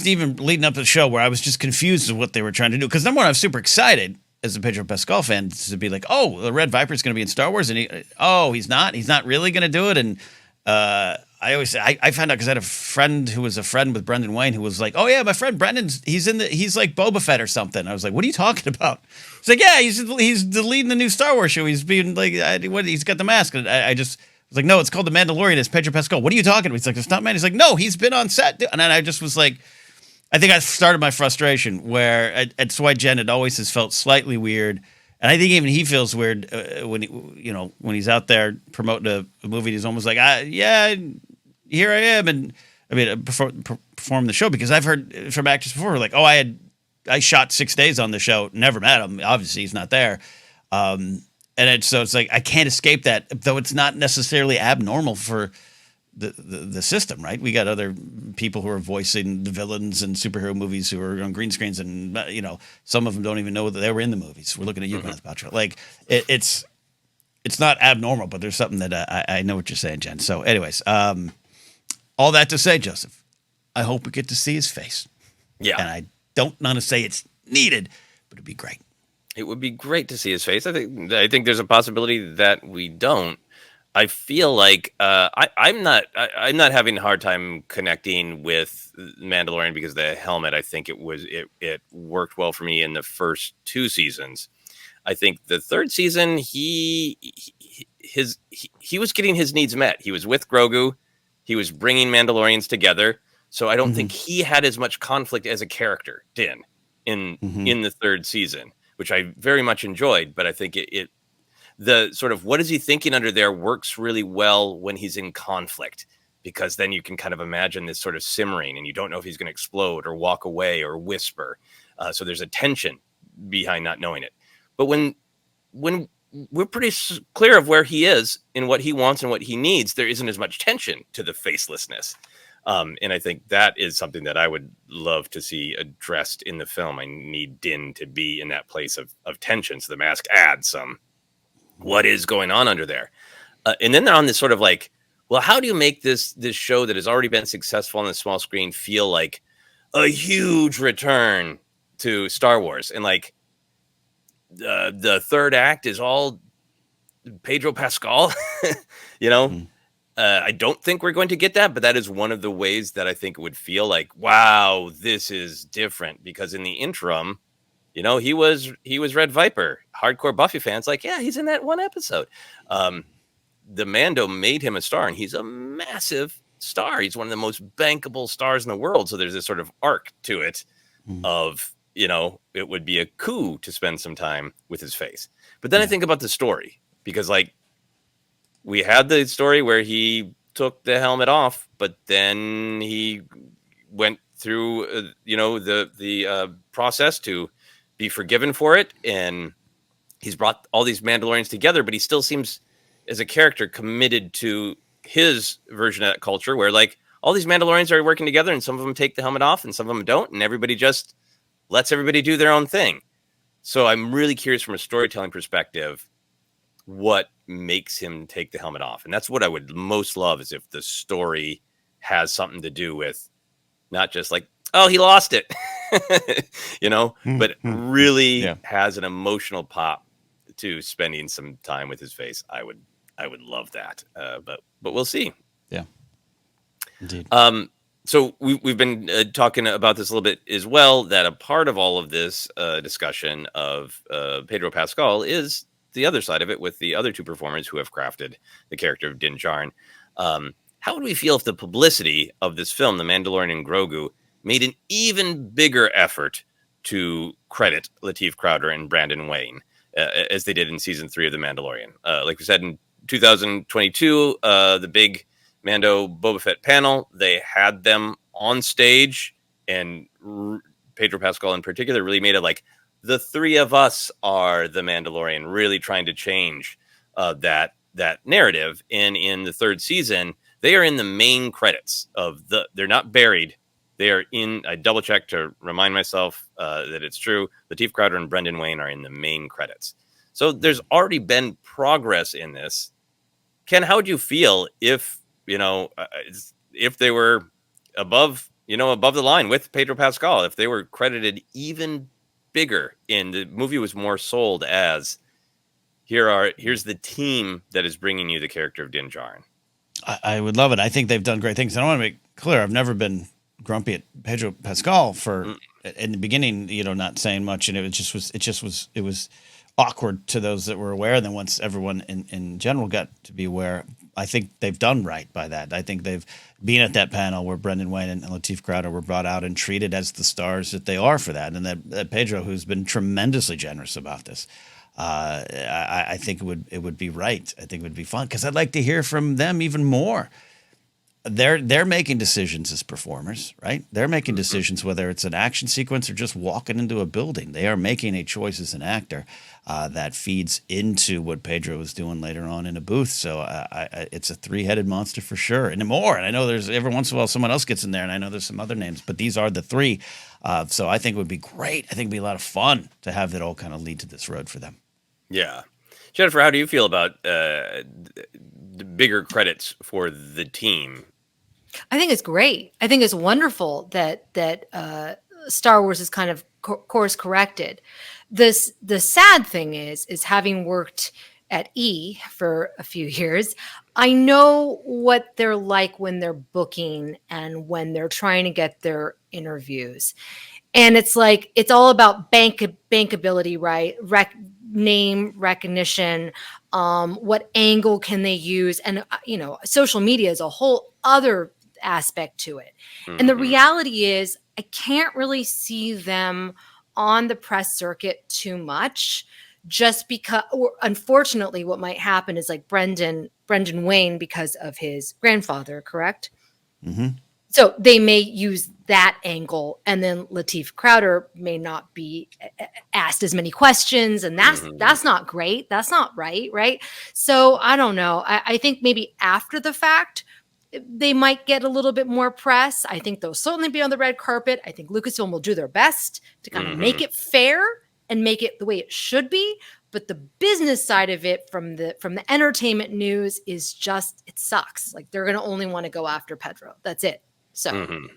even leading up to the show where I was just confused with what they were trying to do. Because number one, I was super excited as a Pedro Pascal fan to be like, oh, the Red Viper is going to be in Star Wars, and he's not really going to do it, and. I found out because I had a friend who was a friend with Brendan Wayne who was like, oh yeah, my friend Brendan's he's like Boba Fett or something. I was like, what are you talking about? He's like, yeah, he's leading the new Star Wars show. He's being like, he's got the mask. And I just was like, no, it's called The Mandalorian. It's Pedro Pascal. What are you talking about? He's like, it's not man. He's like, no, he's been on set. And then I just was like, I think I started my frustration where it's why Jen, it always has felt slightly weird. And I think even he feels weird when he's out there promoting a movie. He's almost like, yeah, here I am, and I mean perform the show, because I've heard from actors before like, oh, I shot 6 days on the show, never met him. Obviously, he's not there, and so it's like I can't escape that, though it's not necessarily abnormal for the system, right? We got other people who are voicing the villains in superhero movies who are on green screens, and some of them don't even know that they were in the movies. We're looking at you, Gwyneth Paltrow. Like it's not abnormal, but there's something that I know what you're saying, Jen. So, anyways, all that to say, Joseph, I hope we get to see his face. Yeah, and I don't want to say it's needed, but it'd be great. It would be great to see his face. I think there's a possibility that we don't. I feel like I'm not having a hard time connecting with Mandalorian because of the helmet. I think it worked well for me in the first 2 seasons. I think the 3rd season he was getting his needs met. He was with Grogu. He was bringing Mandalorians together. So I don't think he had as much conflict as a character, Din, in the 3rd season, which I very much enjoyed. But I think the sort of what is he thinking under there works really well when he's in conflict, because then you can kind of imagine this sort of simmering and you don't know if he's going to explode or walk away or whisper. So there's a tension behind not knowing it. But when we're pretty clear of where he is and what he wants and what he needs, there isn't as much tension to the facelessness. And I think that is something that I would love to see addressed in the film. I need Din to be in that place of tension. So the mask adds some, what is going on under there? And then they're on this sort of like, well, how do you make this show that has already been successful on the small screen feel like a huge return to Star Wars? And like the 3rd act is all Pedro Pascal, I don't think we're going to get that, but that is one of the ways that I think it would feel like, wow, this is different, because in the interim, he was Red Viper. Hardcore Buffy fans like, yeah, he's in that one episode. The Mando made him a star, and he's a massive star. He's one of the most bankable stars in the world. So there's this sort of arc to it of it would be a coup to spend some time with his face. But then I think about the story, because like we had the story where he took the helmet off, but then he went through, the process to be forgiven for it. And he's brought all these Mandalorians together, but he still seems as a character committed to his version of that culture where like all these Mandalorians are working together and some of them take the helmet off and some of them don't. And everybody just lets everybody do their own thing. So I'm really curious from a storytelling perspective, what makes him take the helmet off. And that's what I would most love, is if the story has something to do with not just like, oh, he lost it, but really has an emotional pop to spending some time with his face. I would love that. But we'll see. Yeah. Indeed. So we've been talking about this a little bit as well, that a part of all of this discussion of Pedro Pascal is the other side of it, with the other two performers who have crafted the character of Din Djarin. How would we feel if the publicity of this film, The Mandalorian and Grogu, made an even bigger effort to credit Lateef Crowder and Brandon Wayne, as they did in season 3 of The Mandalorian? Like we said, in 2022, the big Mando Boba Fett panel, they had them on stage, and Pedro Pascal in particular really made it like the three of us are the Mandalorian, really trying to change that narrative. And in the 3rd season, they are in the main credits they're not buried. They are in, I double checked to remind myself that it's true. Lateef Crowder and Brendan Wayne are in the main credits. So there's already been progress in this. Ken, how would you feel if they were above the line with Pedro Pascal, if they were credited even bigger and the movie was more sold as, here's the team that is bringing you the character of Din Djarin? I would love it. I think they've done great things. And I want to make clear, I've never been grumpy at Pedro Pascal for in the beginning, not saying much, and it was awkward to those that were aware. And then once everyone in general got to be aware, I think they've done right by that. I think they've been at that panel where Brendan Wayne and Lateef Crowder were brought out and treated as the stars that they are for that. And that Pedro, who's been tremendously generous about this, I think it would be right. I think it would be fun, because I'd like to hear from them even more. They're making decisions as performers, right? They're making decisions, whether it's an action sequence or just walking into a building. They are making a choice as an actor that feeds into what Pedro is doing later on in a booth. So it's a three-headed monster for sure, and more. And I know there's every once in a while someone else gets in there, and I know there's some other names, but these are the three. So I think it would be great. I think it'd be a lot of fun to have that all kind of lead to this road for them. Yeah. Jennifer, how do you feel about the bigger credits for the team? I think it's great. I think it's wonderful that Star Wars is kind of course corrected. The sad thing is having worked at E for a few years, I know what they're like when they're booking and when they're trying to get their interviews. And it's like, it's all about bankability, right? Name recognition, what angle can they use? And, social media is a whole other aspect to it. Mm-hmm. And the reality is, I can't really see them on the press circuit too much, just because, or unfortunately, what might happen is like Brendan Wayne, because of his grandfather, correct? Mm-hmm. So they may use that angle, and then Lateef Crowder may not be asked as many questions, and that's not great. That's not right? So I don't know. I think maybe after the fact, they might get a little bit more press. I think they'll certainly be on the red carpet. I think Lucasfilm will do their best to kind of make it fair and make it the way it should be. But the business side of it, from the entertainment news, is just, it sucks. Like, they're going to only want to go after Pedro. That's it. So,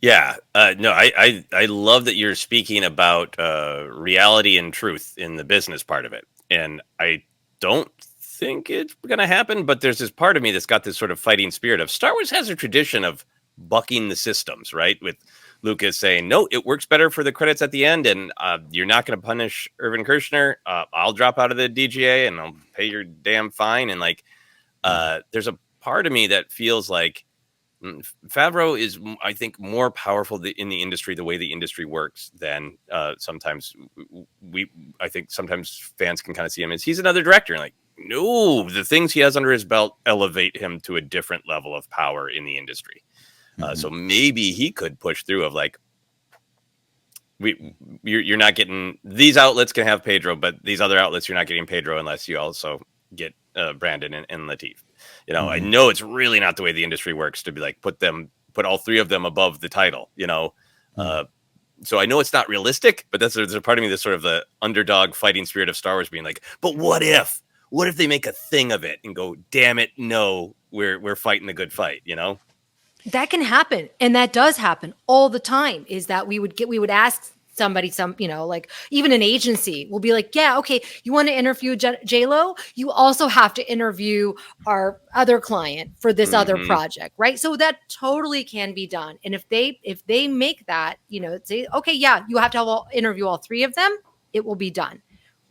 yeah, no, I love that you're speaking about reality and truth in the business part of it. And I don't think it's going to happen, but there's this part of me that's got this sort of fighting spirit of Star Wars has a tradition of bucking the systems, right? With Lucas saying, no, it works better for the credits at the end, and you're not going to punish Irvin Kershner. I'll drop out of the DGA and I'll pay your damn fine. And like, there's a part of me that feels like Favreau is, I think, more powerful in the industry, the way the industry works, than sometimes I think sometimes fans can kind of see him as he's another director. And like, no, the things he has under his belt elevate him to a different level of power in the industry. So maybe he could push through of like, you're not getting, these outlets can have Pedro, but these other outlets you're not getting Pedro unless you also get Brandon and Lateef. You know, I know it's really not the way the industry works to be like put all three of them above the title. You know, so I know it's not realistic, but there's a part of me that's sort of the underdog fighting spirit of Star Wars being like, but what if they make a thing of it and go, damn it, no, we're fighting the good fight. You know. That can happen. And that does happen all the time, is that we would ask somebody, like even an agency will be like, yeah, okay, you want to interview J-Lo? You also have to interview our other client for this other project, right? So that totally can be done. And if they make that, say, okay, yeah, you have to interview all three of them, it will be done.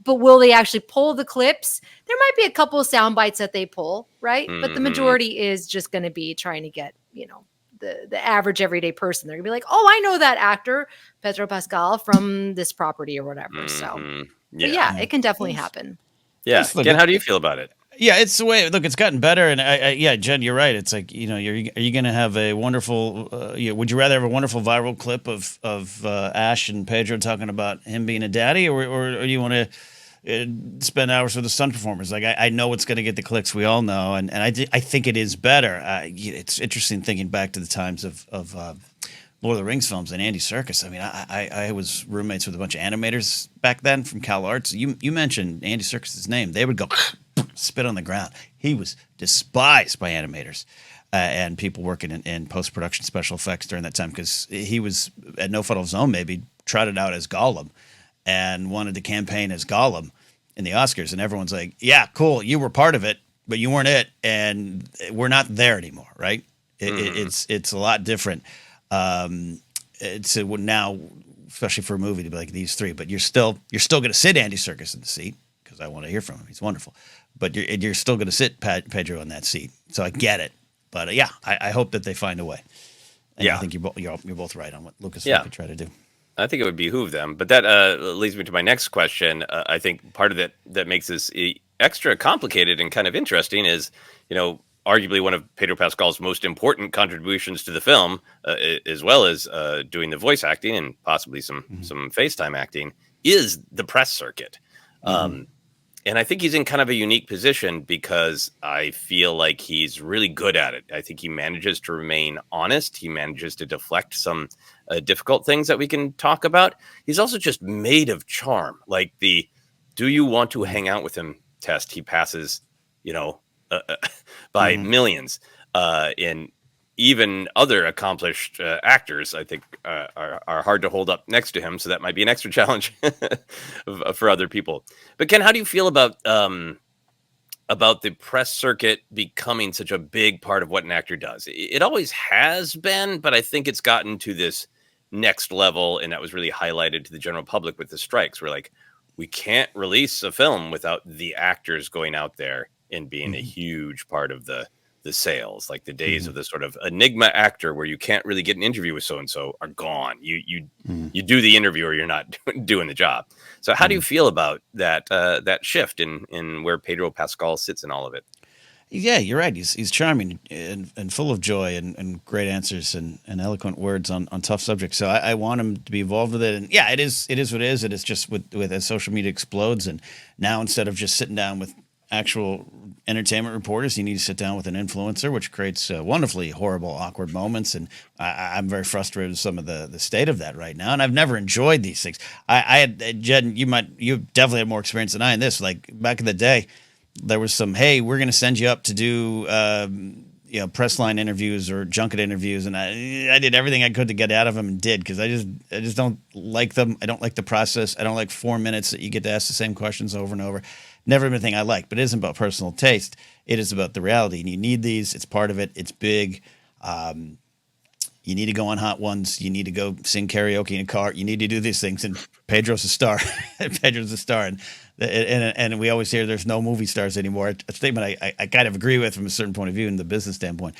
But will they actually pull the clips? There might be a couple of sound bites that they pull, right? But the majority is just going to be trying to get, the average everyday person. They're gonna be like, oh, I know that actor, Pedro Pascal, from this property or whatever. So, yeah, it can definitely happen. Yeah. Ken, how do you feel about it? Yeah, it's the way. Look, it's gotten better, and yeah, Jen, you're right. It's like, are you going to have a wonderful? Would you rather have a wonderful viral clip of Ash and Pedro talking about him being a daddy, or do you want to spend hours with the stunt performers? Like, I know it's going to get the clicks, we all know, and I think it is better. It's interesting thinking back to the times of Lord of the Rings films and Andy Serkis. I mean, I was roommates with a bunch of animators back then from Cal Arts. You mentioned Andy Serkis' name, they would go spit on the ground. He was despised by animators and people working in post-production special effects during that time, because he was, at no fault of his own, maybe trotted out as Gollum and wanted to campaign as Gollum in the Oscars. And everyone's like, yeah, cool, you were part of it, but you weren't it, and we're not there anymore, right? It's a lot different. It's now, especially for a movie, to be like these three, but you're still going to sit Andy Serkis in the seat, because I want to hear from him. He's wonderful. But you're still going to sit Pedro in that seat. So I get it. But yeah, I hope that they find a way. And I think you're both right on what Lucas could try to do. I think it would behoove them. But that leads me to my next question. I think part of that makes this extra complicated and kind of interesting is, arguably one of Pedro Pascal's most important contributions to the film, as well as doing the voice acting and possibly some FaceTime acting, is the press circuit. And I think he's in kind of a unique position because I feel like he's really good at it. I think he manages to remain honest. He manages to deflect some difficult things that we can talk about. He's also just made of charm. Like the "do you want to hang out with him" test he passes, by millions. In even other accomplished actors, I think, are hard to hold up next to him. So that might be an extra challenge for other people. But Ken, how do you feel about the press circuit becoming such a big part of what an actor does? It always has been, but I think it's gotten to this next level, and that was really highlighted to the general public with the strikes. We're like, we can't release a film without the actors going out there and being a huge part of the sales. Like the days of the sort of enigma actor where you can't really get an interview with so-and-so are gone. You do the interview or you're not doing the job. So how do you feel about that shift in where Pedro Pascal sits in all of it? Yeah, you're right. He's charming and full of joy and great answers and eloquent words on tough subjects. So I want him to be involved with it. And yeah, it is what it is. And it's just with as social media explodes, and now instead of just sitting down with actual entertainment reporters, you need to sit down with an influencer, which creates wonderfully horrible, awkward moments. And I'm very frustrated with some of the state of that right now. And I've never enjoyed these things. I had, Jen, you definitely had more experience than I in this. Like back in the day, there was some, hey, we're going to send you up to do, press line interviews or junket interviews. And I did everything I could to get out of them and did, because I just don't like them. I don't like the process. I don't like 4 minutes that you get to ask the same questions over and over. Never been a thing I like, but it isn't about personal taste. It is about the reality, and you need these. It's part of it. It's big. You need to go on Hot Ones. You need to go sing karaoke in a car. You need to do these things. And Pedro's a star. Pedro's a star. And we always hear there's no movie stars anymore. A statement I kind of agree with from a certain point of view in the business standpoint.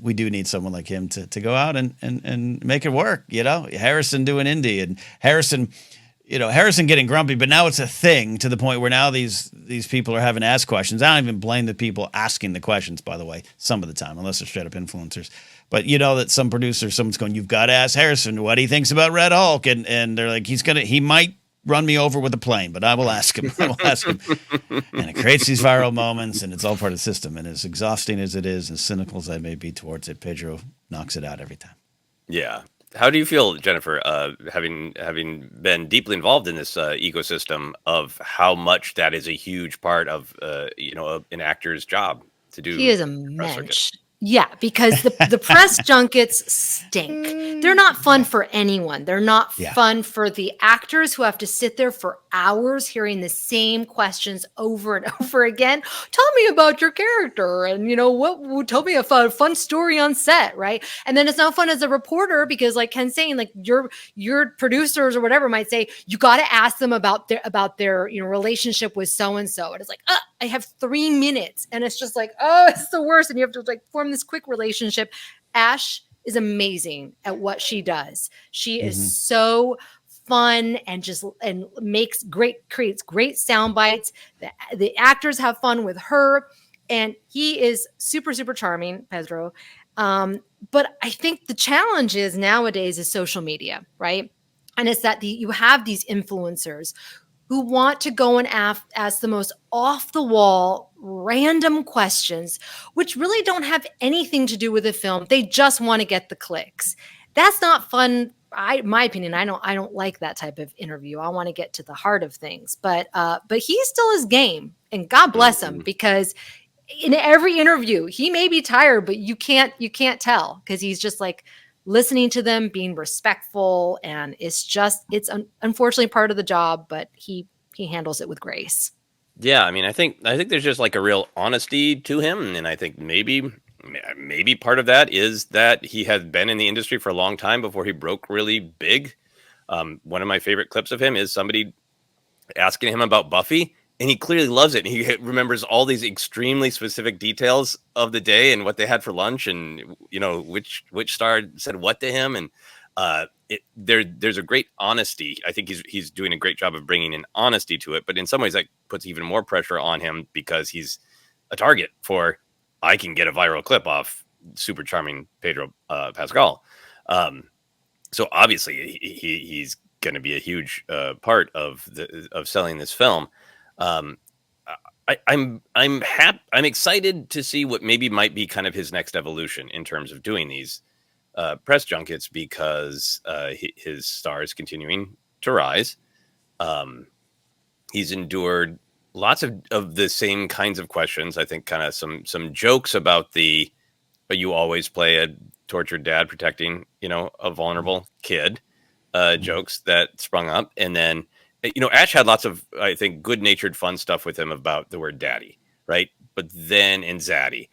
We do need someone like him to go out and make it work. Harrison doing indie, and Harrison getting grumpy, but now it's a thing to the point where now these people are having to ask questions. I don't even blame the people asking the questions, by the way, some of the time, unless they're straight up influencers. But that some producer, someone's going, you've got to ask Harrison what he thinks about Red Hulk. And they're like, he might run me over with a plane, but I will ask him. And it creates these viral moments, and it's all part of the system. And as exhausting as it is, as cynical as I may be towards it, Pedro knocks it out every time. Yeah. How do you feel, Jennifer, having been deeply involved in this ecosystem, of how much that is a huge part of an actor's job to do? He is a mensch. Yeah, because the press junkets stink. They're not fun for anyone. They're not fun for the actors who have to sit there for hours hearing the same questions over and over again. Tell me about your character, and tell me a fun story on set, right? And then it's not fun as a reporter because, like Ken's saying, like your producers or whatever might say, you got to ask them about their relationship with so and so, and it's like, I have 3 minutes, and it's just like, oh, it's the worst, and you have to like form this quick relationship. Ash is amazing at what she does. She is so fun and creates great sound bites. The actors have fun with her, and he is super, super charming, Pedro. But I think the challenge is nowadays is social media, right? And it's that you have these influencers who want to go and ask the most off-the-wall, random questions, which really don't have anything to do with the film. They just want to get the clicks. That's not fun. My opinion, I don't like that type of interview. I want to get to the heart of things. But he still is game, and God bless him, because in every interview he may be tired, but you can't tell, because he's just like listening to them, being respectful, and it's unfortunately part of the job, but he handles it with grace. Yeah, I mean, I think there's just like a real honesty to him, and I think maybe part of that is that he had been in the industry for a long time before he broke really big. One of my favorite clips of him is somebody asking him about Buffy, and he clearly loves it. And he remembers all these extremely specific details of the day and what they had for lunch, and which star said what to him. And there's a great honesty. I think he's doing a great job of bringing in honesty to it. But in some ways, that puts even more pressure on him, because he's a target for, I can get a viral clip off super charming Pedro Pascal. So obviously he's going to be a huge part of selling this film. I'm excited to see what maybe might be kind of his next evolution in terms of doing these press junkets, because his star is continuing to rise. He's endured lots of the same kinds of questions. I think kind of some jokes about but you always play a tortured dad protecting, a vulnerable kid, jokes that sprung up. And then, Ash had lots of, I think, good-natured fun stuff with him about the word daddy, right? And zaddy.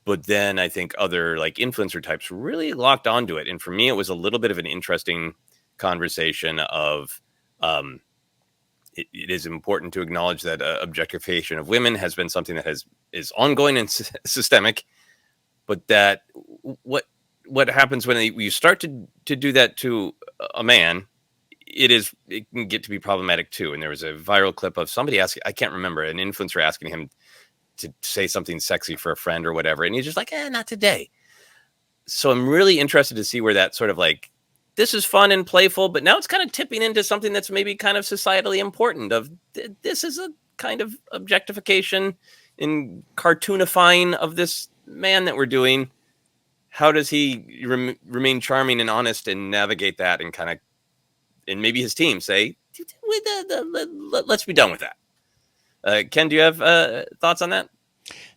But then I think other like influencer types really locked onto it. And for me, it was a little bit of an interesting conversation of, it is important to acknowledge that objectification of women has been something that is ongoing and systemic, but that what happens when you start to do that to a man, it can get to be problematic too. And there was a viral clip of somebody asking, I can't remember, an influencer asking him to say something sexy for a friend or whatever. And he's just like, not today. So I'm really interested to see where that sort of like, this is fun and playful, but now it's kind of tipping into something that's maybe kind of societally important, of this is a kind of objectification and cartoonifying of this man that we're doing. How does he remain charming and honest and navigate that, and kind of, and maybe his team say, let's be done with that. Ken, do you have thoughts on that?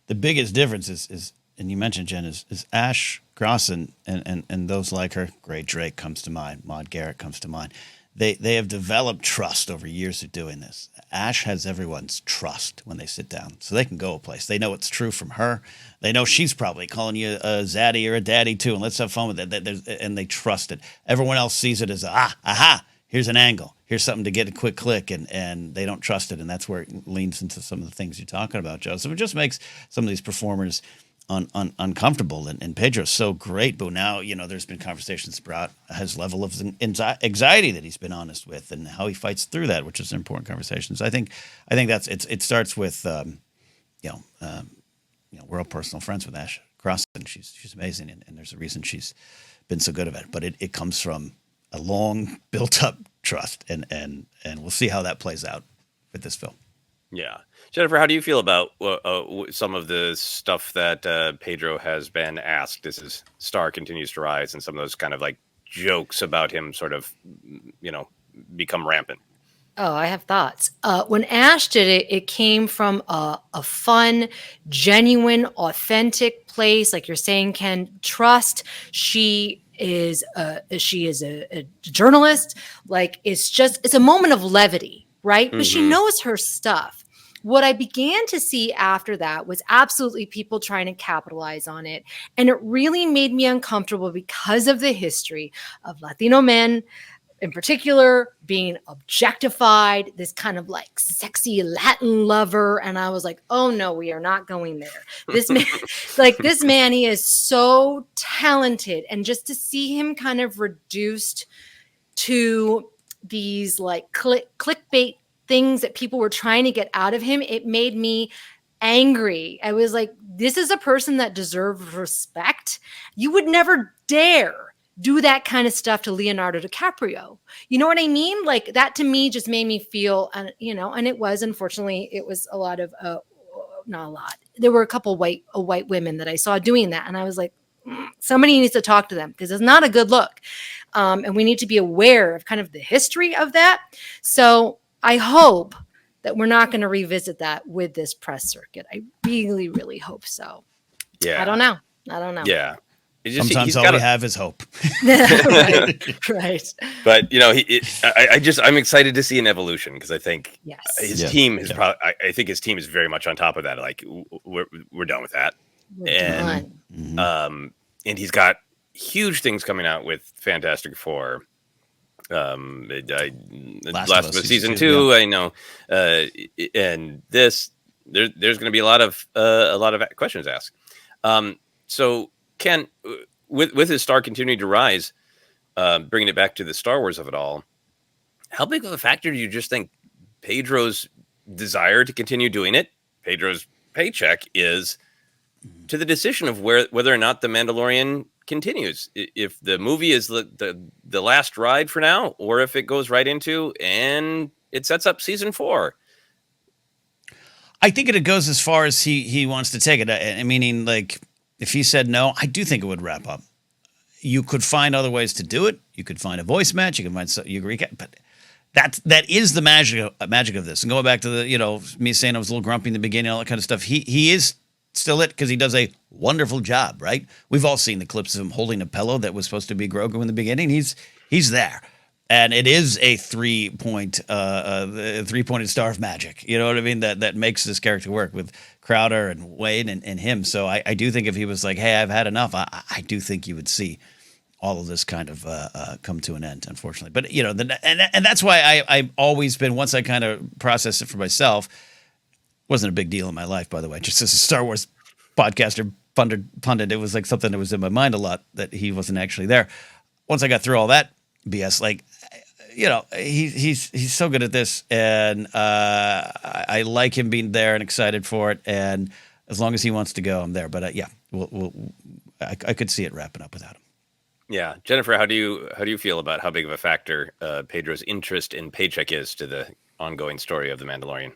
The biggest difference is and you mentioned, Jen, is Ash Grosson and those like her. Great Drake comes to mind. Maude Garrett comes to mind. they have developed trust over years of doing this. Ash has everyone's trust when they sit down, so they can go a place. They know it's true from her. They know she's probably calling you a zaddy or a daddy too, and let's have fun with it. And they trust it. Everyone else sees it as aha. Here's an angle. Here's something to get a quick click, and they don't trust it, and that's where it leans into some of the things you're talking about, Joseph. It just makes some of these performers uncomfortable, and Pedro's so great, but now there's been conversations about his level of anxiety that he's been honest with, and how he fights through that, which is important conversations. I think that's it starts with we're all personal friends with Ash Cross, and she's amazing, and there's a reason she's been so good at it. But it comes from a long built up trust, and we'll see how that plays out with this film. Yeah. Jennifer, how do you feel about some of the stuff that Pedro has been asked as his star continues to rise, and some of those kind of like jokes about him sort of, become rampant? Oh, I have thoughts. When Ash did it, it came from a fun, genuine, authentic place. Like you're saying, Ken, trust. She is a journalist. Like it's a moment of levity, right? But she knows her stuff. What I began to see after that was absolutely people trying to capitalize on it. And it really made me uncomfortable because of the history of Latino men, in particular, being objectified, this kind of like sexy Latin lover. And I was like, oh no, we are not going there. This man, he is so talented. And just to see him kind of reduced to these like clickbait things that people were trying to get out of him, it made me angry. I was like, this is a person that deserves respect. You would never dare do that kind of stuff to Leonardo DiCaprio. You know what I mean? Like that to me just made me feel, and it was, unfortunately, it was a lot of, not a lot. There were a couple white women that I saw doing that. And I was like, somebody needs to talk to them because it's not a good look. And we need to be aware of kind of the history of that. So I hope that we're not going to revisit that with this press circuit. I really, really hope so. Yeah. I don't know. Yeah. Sometimes all we have is hope. right. But I'm excited to see an evolution, because I think his team is probably. I think his team is very much on top of that. Like we're done with that, and he's got huge things coming out with Fantastic Four. Last of Us season 2. I know, and this there's going to be a lot of questions asked. So. Ken, with his star continuing to rise, bringing it back to the Star Wars of it all, how big of a factor do you just think Pedro's desire to continue doing it, Pedro's paycheck, is to the decision of whether or not The Mandalorian continues? If the movie is the last ride for now, or if it goes right into and it sets up season 4? I think it goes as far as he wants to take it. Meaning, like, if he said no, I do think it would wrap up. You could find other ways to do it. You could find a voice match. You can find but that is the magic of this. And going back to the me saying I was a little grumpy in the beginning, all that kind of stuff. He is still it because he does a wonderful job, right? We've all seen the clips of him holding a pillow that was supposed to be Grogu in the beginning. He's there. And it is a three-pointed star of magic. You know what I mean? That makes this character work with Crowder and Wade and him. So I do think if he was like, hey, I've had enough, I do think you would see all of this kind of come to an end, unfortunately. But, and that's why I've always been, once I kind of processed it for myself, wasn't a big deal in my life, by the way. Just as a Star Wars podcaster, pundit, it was like something that was in my mind a lot that he wasn't actually there. Once I got through all that BS, like, he's so good at this, and I like him being there and excited for it. And as long as he wants to go, I'm there. But I could see it wrapping up without him. Yeah, Jennifer, how do you feel about how big of a factor Pedro's interest in paycheck is to the ongoing story of The Mandalorian?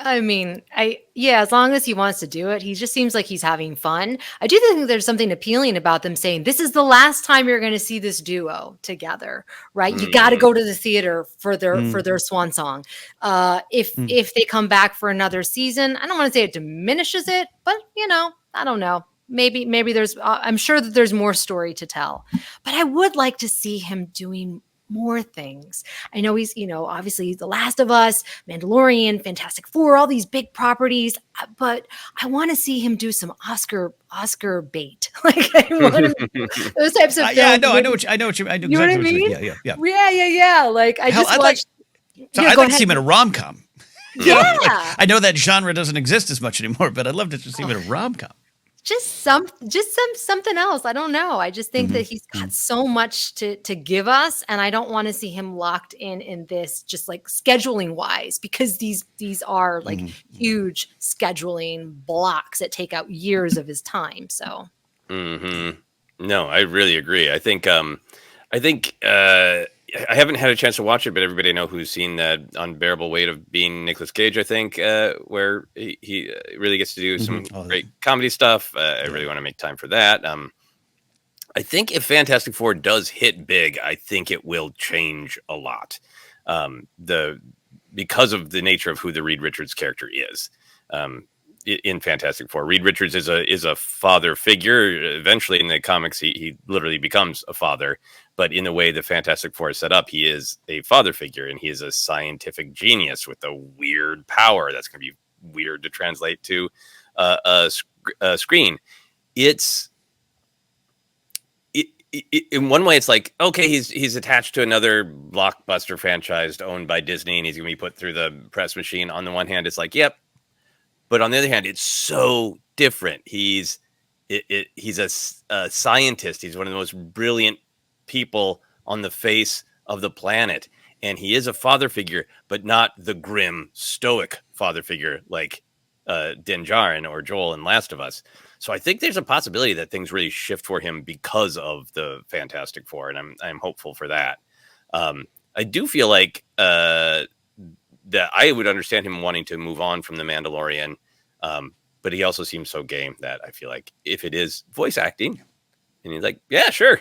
I mean, as long as he wants to do it, he just seems like he's having fun. I do think there's something appealing about them saying this is the last time you're going to see this duo together, right? You got to go to the theater for their swan song. If they come back for another season, I don't want to say it diminishes it, but I don't know. Maybe there's. I'm sure that there's more story to tell, but I would like to see him doing more things. I know he's, obviously The Last of Us, Mandalorian, Fantastic Four, all these big properties, but I want to see him do some Oscar bait. Like I want him those types of films. Yeah, I know what you mean. You know what I mean? Yeah. Like I just watched. I'd like to see him in a rom-com. Yeah. I know that genre doesn't exist as much anymore, but I'd love to just see him in a rom-com. Just something else. I don't know. I just think that he's got so much to give us, and I don't want to see him locked in this just like scheduling wise, because these are like huge scheduling blocks that take out years of his time. So, no, I really agree. I think I haven't had a chance to watch it, but everybody I know who's seen that Unbearable Weight of Being Nicolas Cage, I think, where he really gets to do some great comedy stuff. I really want to make time for that. I think if Fantastic Four does hit big, I think it will change a lot. Because of the nature of who the Reed Richards character is. In Fantastic Four, Reed Richards is a father figure. Eventually, in the comics, he literally becomes a father. But in the way the Fantastic Four is set up, he is a father figure, and he is a scientific genius with a weird power that's going to be weird to translate to a screen. In one way, it's like, okay, he's attached to another blockbuster franchise owned by Disney, and he's going to be put through the press machine. On the one hand, it's like, yep. But on the other hand, it's so different. He's a scientist. He's one of the most brilliant people on the face of the planet. And he is a father figure, but not the grim, stoic father figure like Din Djarin or Joel in Last of Us. So I think there's a possibility that things really shift for him because of the Fantastic Four, and I'm hopeful for that. I do feel like that I would understand him wanting to move on from The Mandalorian, but he also seems so game that I feel like if it is voice acting, and he's like, yeah, sure,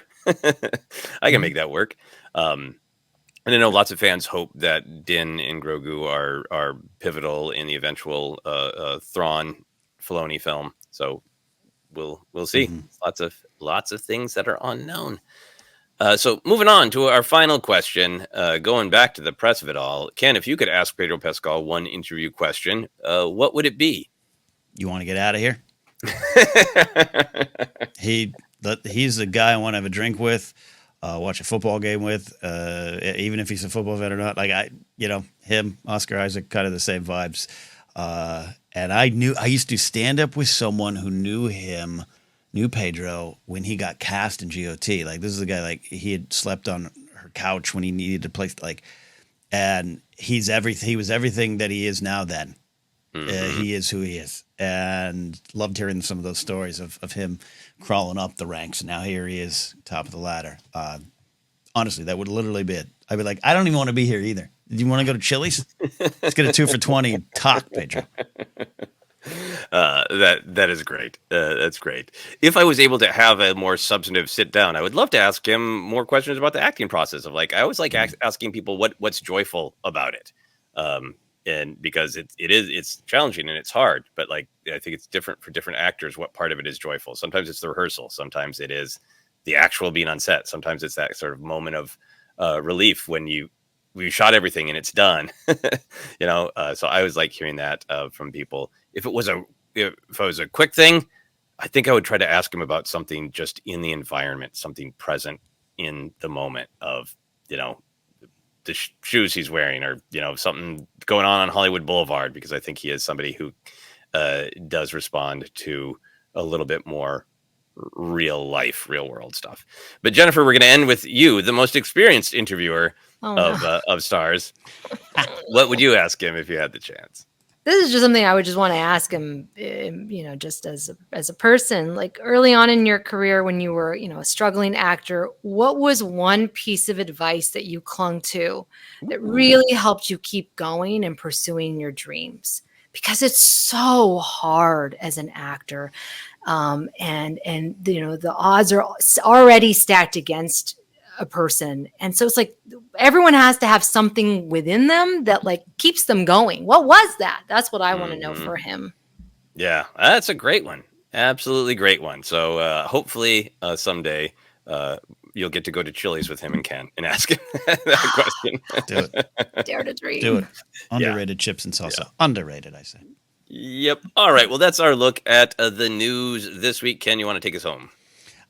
I can make that work. And I know lots of fans hope that Din and Grogu are pivotal in the eventual Thrawn Filoni film. So we'll see. Lots of things that are unknown. So moving on to our final question, going back to the press of it all, Ken, if you could ask Pedro Pascal one interview question, what would it be? You want to get out of here? He's the guy I want to have a drink with, watch a football game with, even if he's a football vet or not. Like him, Oscar Isaac, kind of the same vibes. And I used to stand up with someone who knew Pedro when he got cast in GOT. Like, this is a guy, like, he had slept on her couch when he needed to play, like, and he was everything that he is now then. He is who he is. And loved hearing some of those stories of him crawling up the ranks. And now here he is, top of the ladder. Honestly, that would literally be it. I'd be like, I don't even want to be here either. Do you want to go to Chili's? Let's get a 2 for $20 talk, Pedro. That is great. That's great. If I was able to have a more substantive sit down, I would love to ask him more questions about the acting process. Of like, I always like asking people what's joyful about it, and because it's challenging and it's hard. But like, I think it's different for different actors. What part of it is joyful? Sometimes it's the rehearsal. Sometimes it is the actual being on set. Sometimes it's that sort of moment of relief when we shot everything and it's done. So I always like hearing that from people. If it was a quick thing, I think I would try to ask him about something just in the environment, something present in the moment of, the shoes he's wearing, or, something going on Hollywood Boulevard, because I think he is somebody who does respond to a little bit more real world stuff. But Jennifer, we're going to end with you, the most experienced interviewer of stars. What would you ask him if you had the chance? This is just something I would just want to ask him, just as a person. Like, early on in your career, when you were, a struggling actor, what was one piece of advice that you clung to that really helped you keep going and pursuing your dreams? Because it's so hard as an actor. And the odds are already stacked against a person. And so it's like everyone has to have something within them that like keeps them going. What was that? That's what I want to know for him. Yeah, that's a great one. Absolutely great one. So hopefully someday you'll get to go to Chili's with him and Ken and ask him that question. Do it. Dare to dream. Do it. Underrated chips and salsa. Underrated, I say. Yep. All right. Well, that's our look at the news this week. Ken, you want to take us home?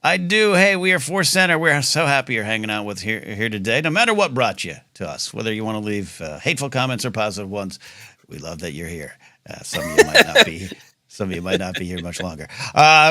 I do. Hey, we are ForceCenter. We're so happy you're hanging out with here today. No matter what brought you to us, whether you want to leave hateful comments or positive ones, we love that you're here. Some of you might not be. Some of you might not be here much longer.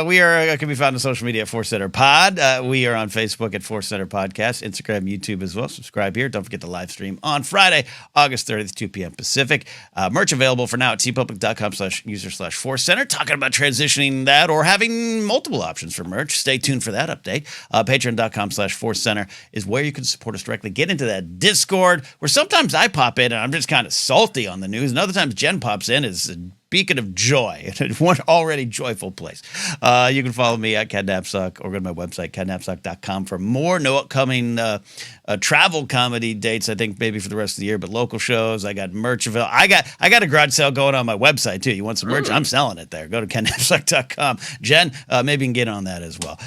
We can be found on social media at ForceCenter Pod. We are on Facebook at ForceCenter Podcast, Instagram, YouTube as well. Subscribe here. Don't forget the live stream on Friday, August 30th, 2 p.m. Pacific. Merch available for now at tpublic.com/user/ForceCenter. Talking about transitioning that or having multiple options for merch. Stay tuned for that update. Patreon.com/ForceCenter is where you can support us directly. Get into that Discord where sometimes I pop in and I'm just kind of salty on the news, and other times Jen pops in as beacon of joy, one already joyful place. You can follow me at Ken Napzok or go to my website, kennapzok.com, for more. No upcoming travel comedy dates, I think, maybe for the rest of the year, but local shows. I got merch available. I got a garage sale going on my website, too. You want some merch? I'm selling it there. Go to kennapzok.com. Jen, maybe you can get on that as well.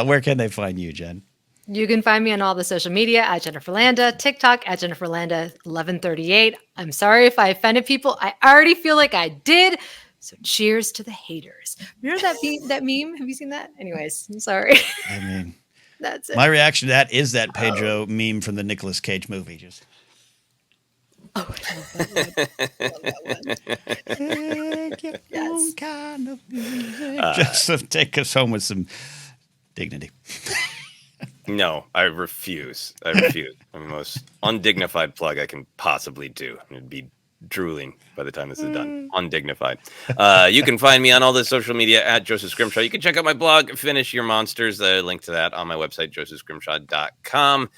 Where can they find you, Jen? You can find me on all the social media at Jennifer Landa, TikTok at Jennifer Landa 1138. I'm sorry if I offended people. I already feel like I did. So cheers to the haters. Remember that meme? Have you seen that? Anyways, I'm sorry. I mean, that's it. My reaction to that is that Pedro meme from the Nicolas Cage movie. Just. Oh, I love that one. Yes. Kind of just to take us home with some dignity. No, I refuse. The most undignified plug I can possibly do. It'd be drooling by the time this is done. Undignified. You can find me on all the social media at Joseph Scrimshaw. You can check out my blog, Finish Your Monsters. Link to that on my website, josephscrimshaw.com.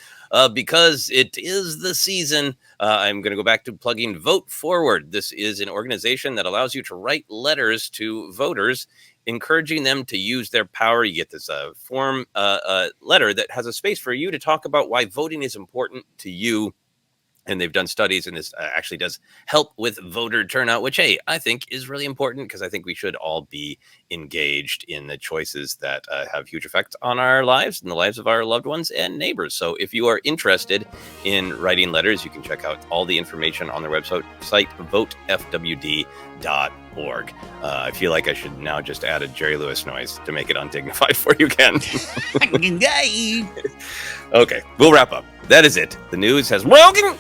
Because it is the season, I'm going to go back to plugging Vote Forward. This is an organization that allows you to write letters to voters, encouraging them to use their power. You get this form letter that has a space for you to talk about why voting is important to you. And they've done studies, and this actually does help with voter turnout, which, hey, I think is really important because I think we should all be engaged in the choices that have huge effects on our lives and the lives of our loved ones and neighbors. So if you are interested in writing letters, you can check out all the information on their website, votefwd.org. I feel like I should now just add a Jerry Lewis noise to make it undignified for you, Ken. Okay, we'll wrap up. That is it. The news has broken.